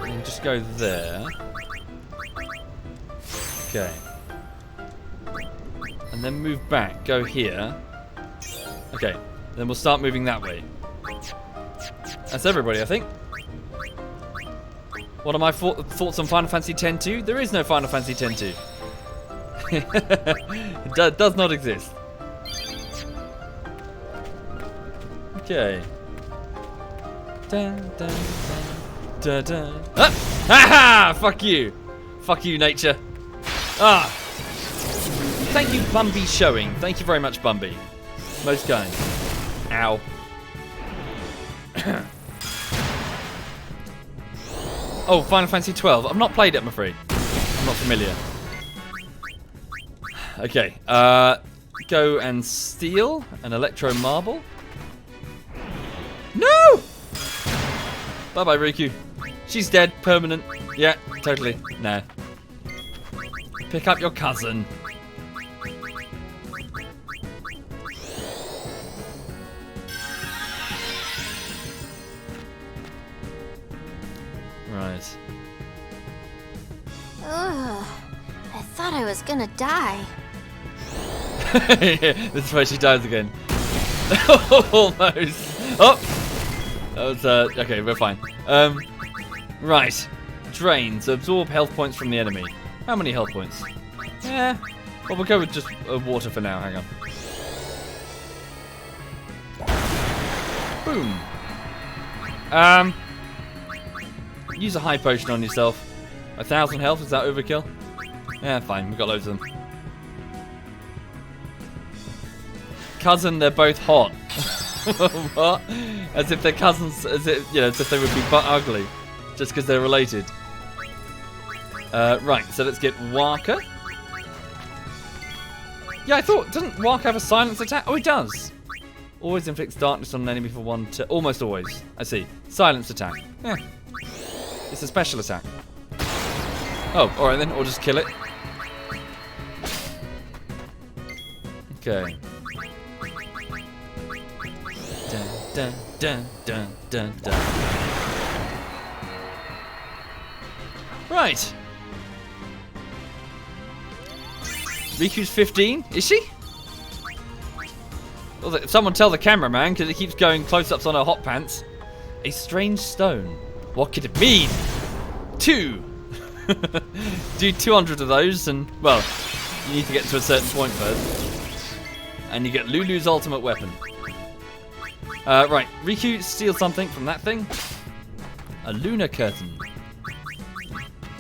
And just go there. Okay. And then move back. Go here. Okay. Then we'll start moving that way. That's everybody, I think. What are my thoughts on Final Fantasy X-2? There is no Final Fantasy X-2. It does not exist. Okay. Dun, dun, dun, dun, dun. Ah! Ha-ha! Fuck you. Fuck you, nature. Ah! Thank you, Bumby Showing. Thank you very much, Bumby. Most kind. Ow. Oh, Final Fantasy 12. I've not played it, I'm afraid. I'm not familiar. Okay. Go and steal an electro marble. No! Bye-bye, Riku. She's dead, permanent. Yeah, totally. Nah. Pick up your cousin. Right. Ugh. I thought I was gonna die. This is where she dies again. Almost. Oh! That was, okay, we're fine. Right. Drains. Absorb health points from the enemy. How many health points? Yeah. Well, we'll go with just water for now. Hang on. Boom. Use a high potion on yourself. 1,000 health, is that overkill? Yeah, fine, we've got loads of them. Cousin, they're both hot. What? As if they're cousins, as if they would be but ugly. Just because they're related. Right, so let's get Waka. Yeah, I thought, doesn't Waka have a silence attack? Oh, he does. Always inflicts darkness on an enemy for 1 turn. Almost always. I see. Silence attack. Yeah. It's a special attack. Oh, alright then. Or just kill it. Okay. Dun, dun, dun, dun, dun, dun. Right. Riku's 15. Is she? Well, someone tell the cameraman, because it keeps going close-ups on her hot pants. A strange stone. What could it mean? 2. Do 200 of those, and, well, you need to get to a certain point first. And you get Lulu's ultimate weapon. Right, Riku steals something from that thing. A lunar curtain.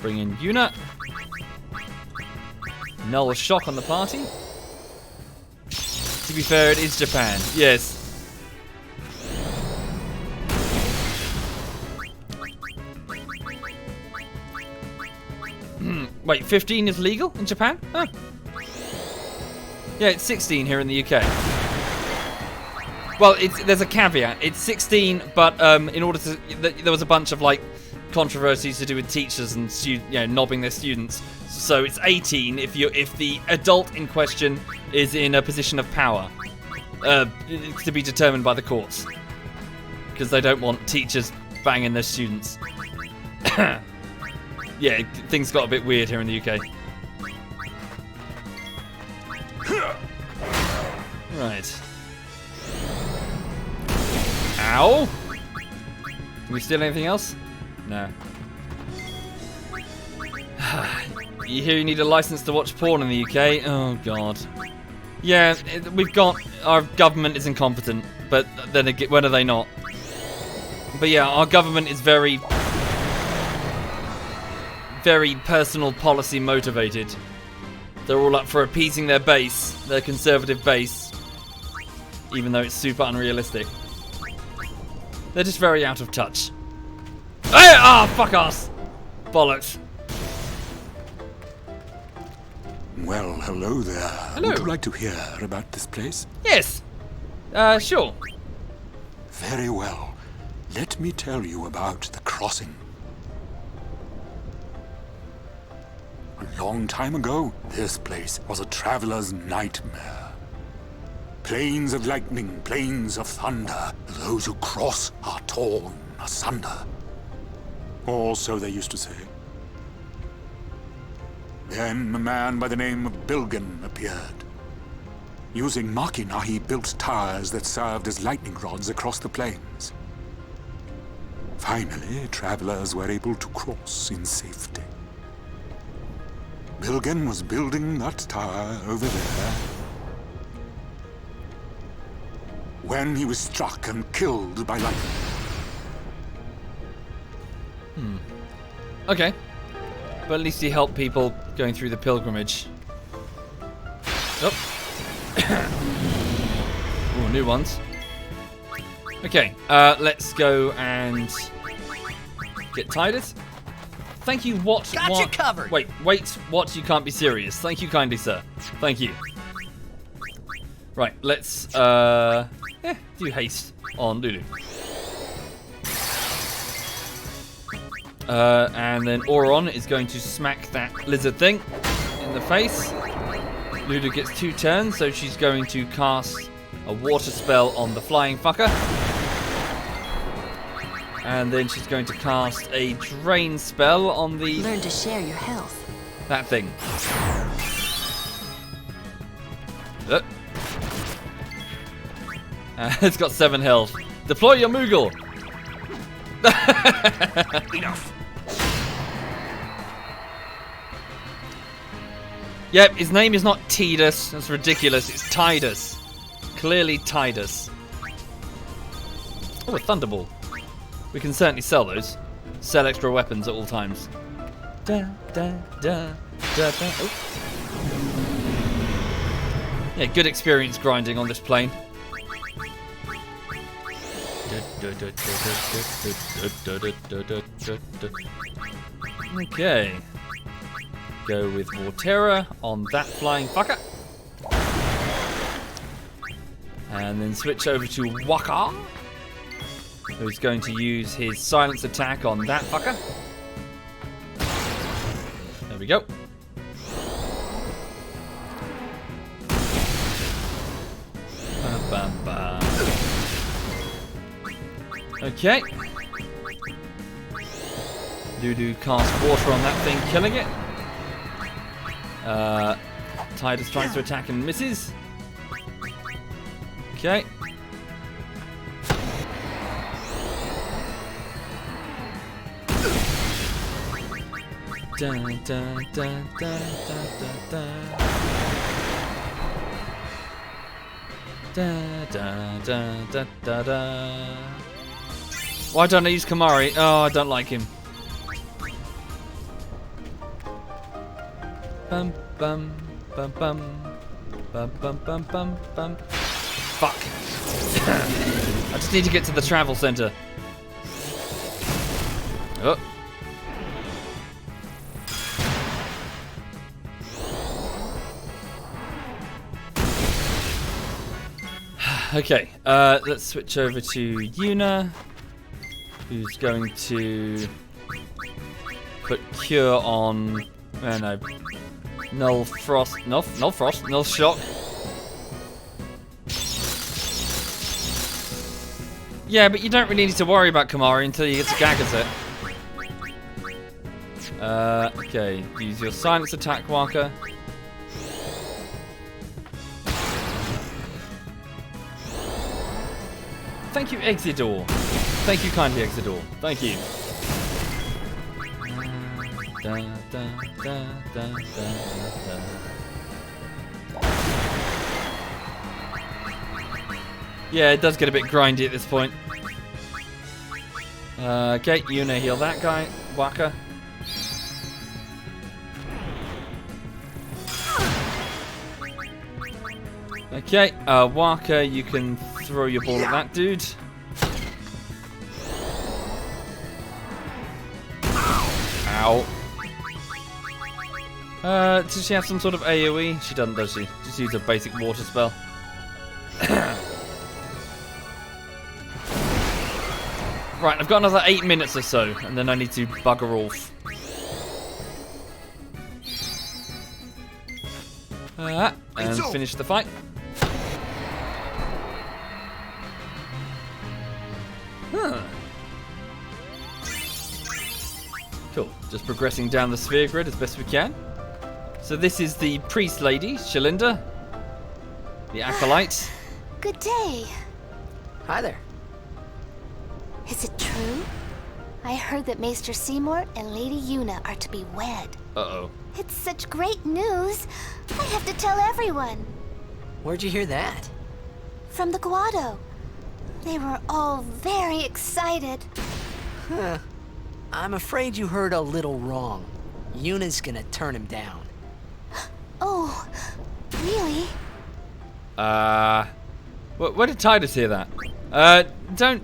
Bring in Yuna. Null shock on the party. To be fair, it is Japan. Yes. Wait, 15 is legal in Japan? Huh. Yeah, it's 16 here in the UK. Well, there's a caveat. It's 16, but in order to, there was a bunch of like controversies to do with teachers and knobbing their students. So it's 18 if the adult in question is in a position of power, to be determined by the courts, because they don't want teachers banging their students. Yeah, things got a bit weird here in the UK. Right. Ow! Can we steal anything else? No. You hear you need a license to watch porn in the UK? Oh god. Yeah, we've got, our government is incompetent, but then again, when are they not? But yeah, our government is very personal policy motivated. They're all up for appeasing their base, their conservative base, even though it's super unrealistic. They're just very out of touch. Hey! Ah, fuck us! Bollocks. Well, hello there. Hello. Would you like to hear about this place? Yes. Sure. Very well. Let me tell you about the crossing. A long time ago, this place was a traveler's nightmare. Plains of lightning, plains of thunder. Those who cross are torn asunder. Or so they used to say. Then a man by the name of Bilgan appeared. Using machina, he built towers that served as lightning rods across the plains. Finally, travelers were able to cross in safety. Bilgan was building that tower over there when he was struck and killed by lightning. Okay. But at least he helped people going through the pilgrimage. Oh. Ooh, new ones. Okay, let's go and get Tidus. Thank you, what? Got you covered. Wait, what? You can't be serious. Thank you kindly, sir. Thank you. Right, let's do haste on Lulu. And then Auron is going to smack that lizard thing in the face. Lulu gets 2 turns, so she's going to cast a water spell on the flying fucker. And then she's going to cast a drain spell on the... Learn to share your health. That thing. It's got 7 health. Deploy your Moogle! Enough. Yep, his name is not Tidus. That's ridiculous. It's Tidus. Clearly Tidus. Oh, a Thunderball. We can certainly sell those. Sell extra weapons at all times. Da, da, da, da, da. Oh. Yeah, good experience grinding on this plane. Okay. Go with Vorterra on that flying fucker. And then switch over to Waka, who's going to use his silence attack on that fucker. There we go. Bam, bam, bam. Okay. Lulu casts water on that thing, killing it. Tidus tries to attack and misses. Okay. Da, da, da, da, da, da. Da, da, da, da, da, da. Why don't I use Kamari? Oh, I don't like him. Bum bum bum bum bum bum bum bum bum. Fuck. I just need to get to the travel center. Oh. Okay, let's switch over to Yuna, who's going to put Cure on. No. Null Frost. Null Frost. Null Shock. Yeah, but you don't really need to worry about Kamari until you get to Gagaset. Okay. Use your silence attack, Walker. Thank you, Exidor. Thank you kindly, Exidor. Thank you. Da, da, da, da, da, da. Yeah, it does get a bit grindy at this point. Okay, Yuna, heal that guy. Waka. Okay, Waka, you can throw your ball at that dude. Ow. Does she have some sort of AoE? She doesn't, does she? Just use a basic water spell. Right, I've got another 8 minutes or so, and then I need to bugger off. And finish the fight. Huh. Cool. Just progressing down the sphere grid as best we can. So this is the priest lady, Shalinda. The acolyte. Good day. Hi there. Is it true? I heard that Maester Seymour and Lady Yuna are to be wed. Uh-oh. It's such great news. I have to tell everyone. Where'd you hear that? From the Guado. They were all very excited. Huh. I'm afraid you heard a little wrong. Yuna's gonna turn him down. Oh, really? Where did Tidus hear that? Don't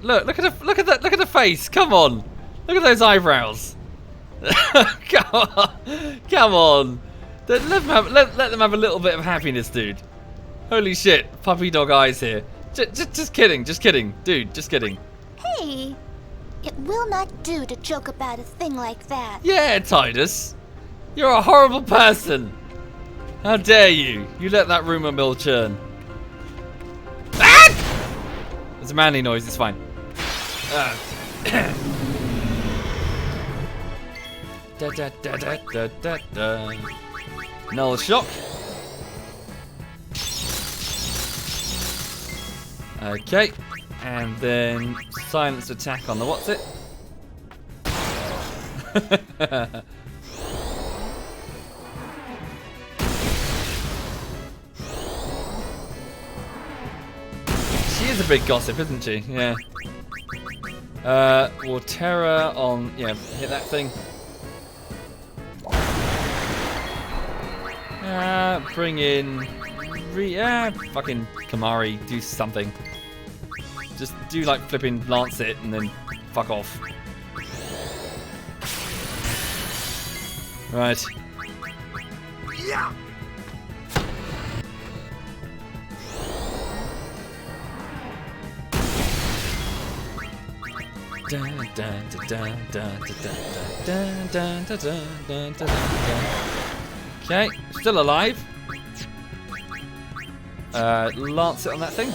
look at the face. Come on, look at those eyebrows. Come on. Let them have a little bit of happiness, dude. Holy shit, puppy dog eyes here. Just kidding, dude, just kidding. Hey, it will not do to joke about a thing like that. Yeah, Titus, you're a horrible person. How dare you? You let that rumor mill churn. Ah! It's a manly noise. It's fine. Null shock. Okay, and then silence attack on the what's it? She is a big gossip, isn't she? Yeah. Waterra on, yeah, hit that thing. Bring in, fucking Kamari, do something. Just do like flipping lance it and then fuck off. Right. Yeah. Okay, still alive. Lance it on that thing.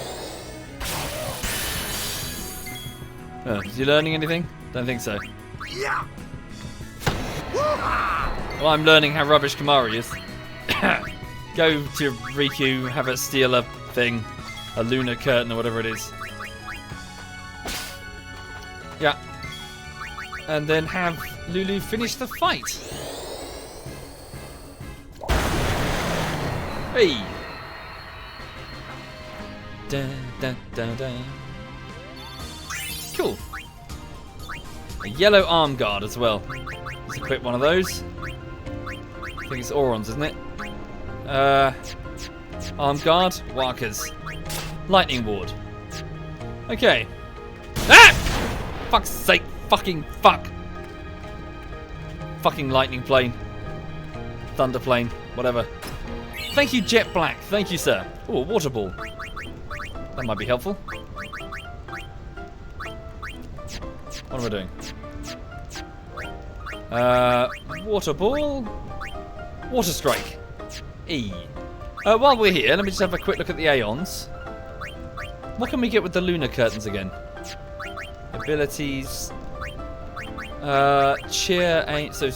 Is he learning anything? Don't think so. Yeah. Well, I'm learning how rubbish Kamari is. Go to Riku, have it steal a thing, a lunar curtain or whatever it is. Yeah. And then have Lulu finish the fight. Hey. Dun, dun, dun, dun. Cool. A yellow arm guard as well. Let's equip one of those. I think it's Auron's, isn't it? Arm guard, Walkers. Lightning ward. Okay. Ah! Fuck's sake. Fucking fuck. Fucking lightning plane. Thunder plane. Whatever. Thank you, Jet Black. Thank you, sir. Oh, a water ball. That might be helpful. What am I doing? Water ball. Water strike. E. While we're here, let me just have a quick look at the Aeons. What can we get with the lunar curtains again? Abilities. Cheer ain't so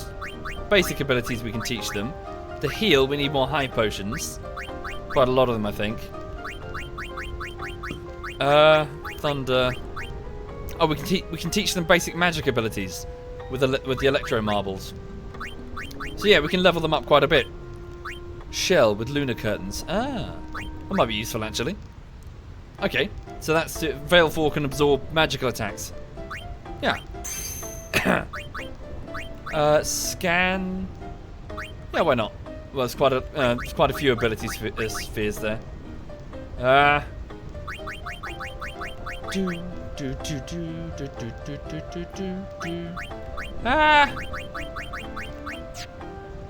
basic abilities we can teach them. The heal, we need more high potions. Quite a lot of them, I think. Thunder. Oh, we can teach them basic magic abilities with the electro marbles. So yeah, we can level them up quite a bit. Shell with lunar curtains. Ah, that might be useful actually. Okay, so that's it. Veilfall can absorb magical attacks. Yeah. Scan. Yeah, why not? Well, there's quite a few ability spheres there.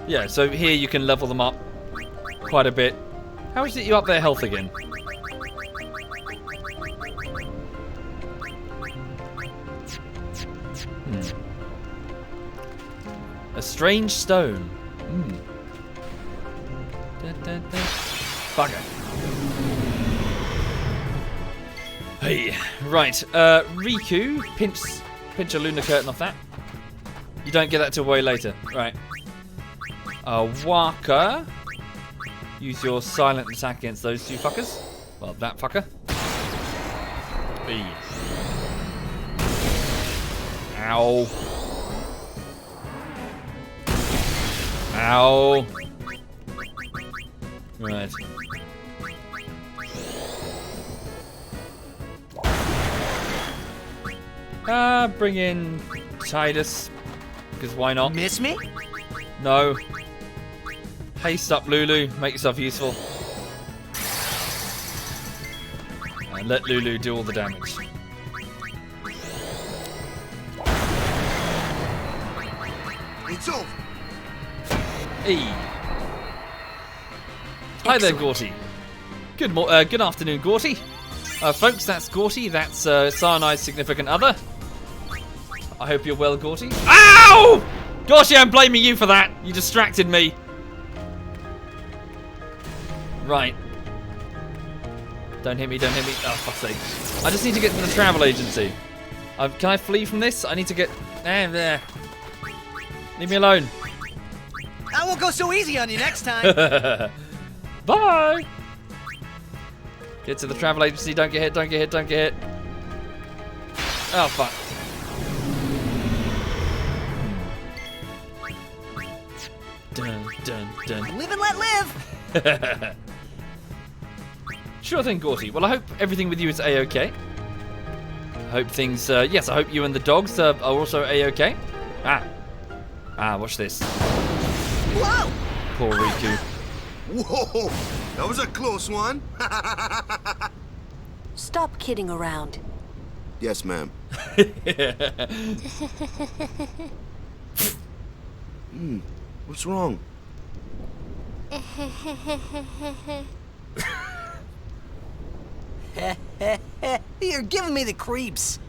Yeah, so here you can level them up quite a bit. How is it you up their health again? A strange stone. Bugger. Hey, right. Riku, pinch a lunar curtain off that. You don't get that till way later. Right. Waka. Use your silent attack against those two fuckers. Well, that fucker. Hey. Ow. Ow. Right. Bring in Titus, because why not? Miss me? No. Haste up, Lulu. Make yourself useful. And let Lulu do all the damage. It's over. E. Hi there, Gorty. Good afternoon, Gorty. Folks, that's Gorty. That's Cyanide significant other. I hope you're well, Gorty. Ow! Gorty, I'm blaming you for that. You distracted me. Right. Don't hit me, don't hit me. Oh, fuck's sake. I just need to get to the travel agency. Can I flee from this? I need to get... there. Leave me alone. I won't go so easy on you next time. Bye. Get to the travel agency. Don't get hit, don't get hit, don't get hit. Oh, fuck. Dun, dun, dun. Live and let live. Sure thing, Gorty. Well, I hope everything with you is A-okay. I hope things... yes, I hope you and the dogs are also A-okay. Watch this. Whoa! Poor Riku. Whoa! That was a close one. Stop kidding around. Yes, ma'am. What's wrong? You're giving me the creeps.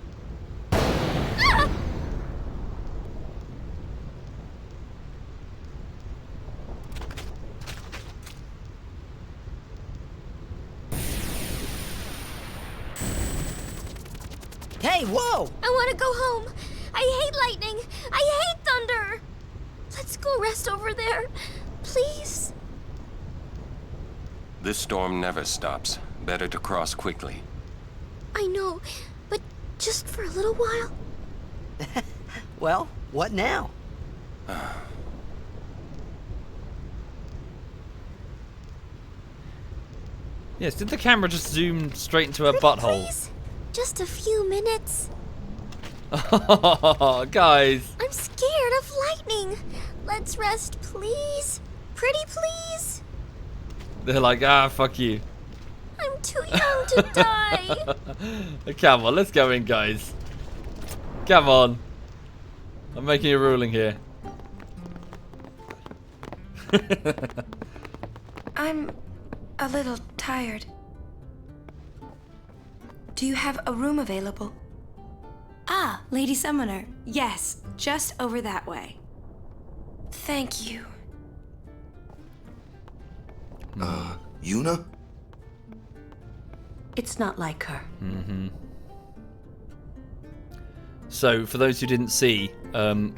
Hey, whoa! I want to go home. I hate lightning. I hate thunder. Let's go rest over there, please. This storm never stops. Better to cross quickly. I know, but just for a little while. Well, what now? Yes, did the camera just zoom straight into her butthole? Please? Just a few minutes. Oh, guys. I'm scared of lightning. Let's rest, please. Pretty please. They're like, fuck you. I'm too young to die. Come on, let's go in, guys. Come on. I'm making a ruling here. I'm a little tired. Do you have a room available? Ah, Lady Summoner. Yes, just over that way. Thank you. Yuna? It's not like her. Mm-hmm. So, for those who didn't see,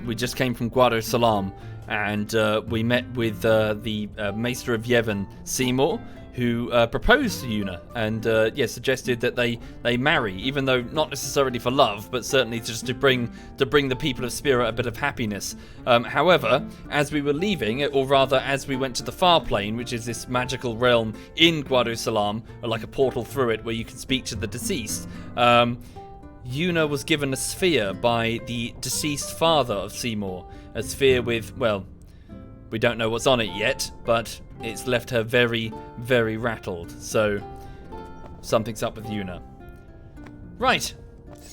we just came from Guadosalam, and we met with the Maester of Yevon, Seymour, who proposed to Yuna and suggested that they marry, even though not necessarily for love, but certainly just to bring the people of Spira a bit of happiness. However, as we were leaving, or rather as we went to the Farplane, which is this magical realm in Guadosalam, or like a portal through it where you can speak to the deceased, Yuna was given a sphere by the deceased father of Seymour, a sphere with, well, we don't know what's on it yet, but it's left her very, very rattled. So, something's up with Yuna. Right.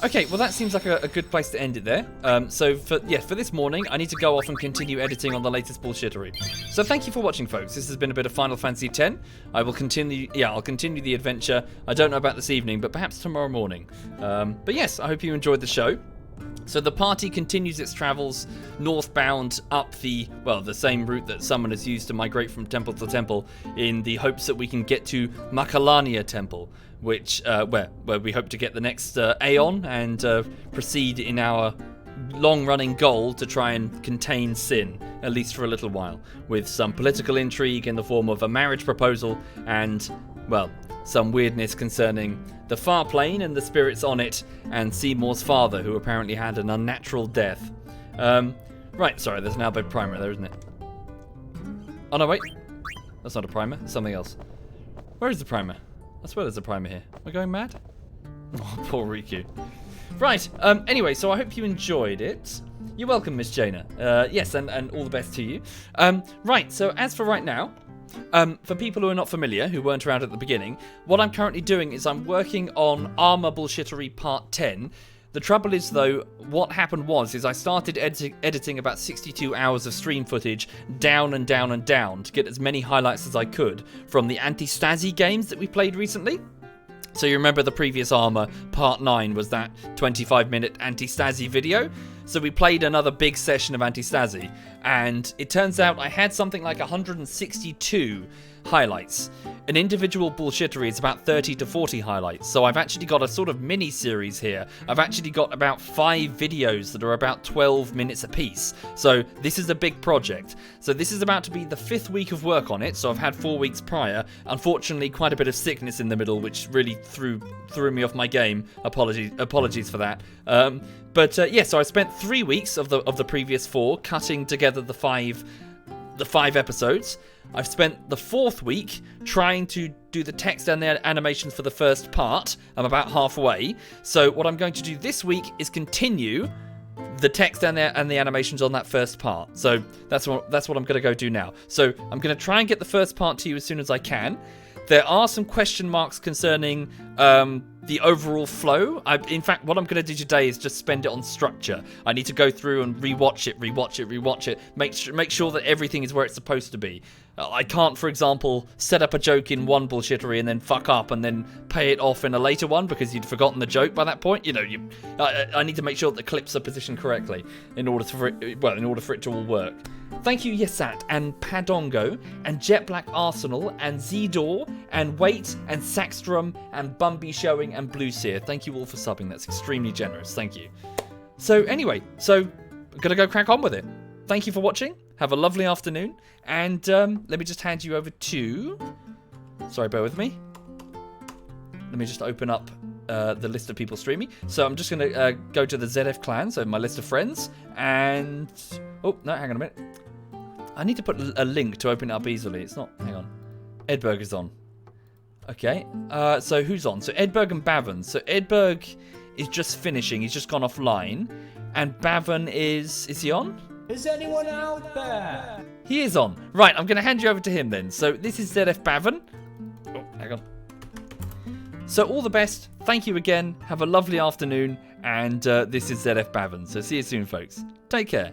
Okay, well that seems like a good place to end it there. So for this morning, I need to go off and continue editing on the latest bullshittery. So thank you for watching, folks. This has been a bit of Final Fantasy X. I'll continue the adventure. I don't know about this evening, but perhaps tomorrow morning. But yes, I hope you enjoyed the show. So the party continues its travels northbound up the same route that Summoners used to migrate from temple to temple, in the hopes that we can get to Makalania Temple, which where we hope to get the next Aeon and proceed in our long-running goal to try and contain Sin, at least for a little while, with some political intrigue in the form of a marriage proposal and, well, some weirdness concerning the Farplane and the spirits on it, and Seymour's father, who apparently had an unnatural death. Right, sorry, there's an Albed primer there, isn't it? Oh no, wait. That's not a primer, it's something else. Where is the primer? I swear there's a primer here. Am I going mad? Oh, poor Riku. Right, anyway, so I hope you enjoyed it. You're welcome, Miss Jaina. Yes, and all the best to you. Right, so as for right now, for people who are not familiar, who weren't around at the beginning, what I'm currently doing is I'm working on Armor Bullshittery Part 10. The trouble is, though, what happened is I started editing about 62 hours of stream footage down and down and down to get as many highlights as I could from the anti-Stasi games that we played recently. So you remember the previous Armor, Part 9, was that 25-minute anti-Stasi video? So we played another big session of anti-Stasi, and it turns out I had something like 162 highlights. An individual bullshittery is about 30 to 40 highlights, so I've actually got a sort of mini-series here. I've actually got about 5 videos that are about 12 minutes apiece. So this is a big project. So this is about to be the 5th week of work on it, so I've had 4 weeks prior. Unfortunately, quite a bit of sickness in the middle, which really threw me off my game. Apologies for that. Yeah, so I spent 3 weeks of the previous 4 cutting together the 5 episodes. I've spent the 4th week trying to do the text and the animations for the first part. I'm about halfway. So what I'm going to do this week is continue the text and the animations on that first part. So that's what I'm going to go do now. So I'm going to try and get the first part to you as soon as I can. There are some question marks concerning the overall flow. In fact, what I'm going to do today is just spend it on structure. I need to go through and rewatch it, make sure that everything is where it's supposed to be. I can't, for example, set up a joke in one bullshittery and then fuck up and then pay it off in a later one because you'd forgotten the joke by that point. You know, I need to make sure that the clips are positioned correctly in order for it to all work. Thank you, Yesat, and Padongo, and Jet Black Arsenal, and Zedor, and Wait, and Saxstrom, and Bumby Showing, and Blue Seer. Thank you all for subbing. That's extremely generous. Thank you. So anyway, I'm going to go crack on with it. Thank you for watching. Have a lovely afternoon. And let me just hand you over to... Sorry, bear with me. Let me just open up the list of people streaming. So I'm just going to go to the ZF clan, so my list of friends. And... Oh, no, hang on a minute. I need to put a link to open it up easily. It's not... Hang on. Edberg is on. Okay. So who's on? So Edberg and Bavon. So Edberg is just finishing. He's just gone offline. And Bavon is... Is he on? Is anyone out there? He is on. Right, I'm going to hand you over to him then. So this is ZF Bavon. Oh, hang on. So all the best. Thank you again. Have a lovely afternoon. And this is ZF Bavon. So see you soon, folks. Take care.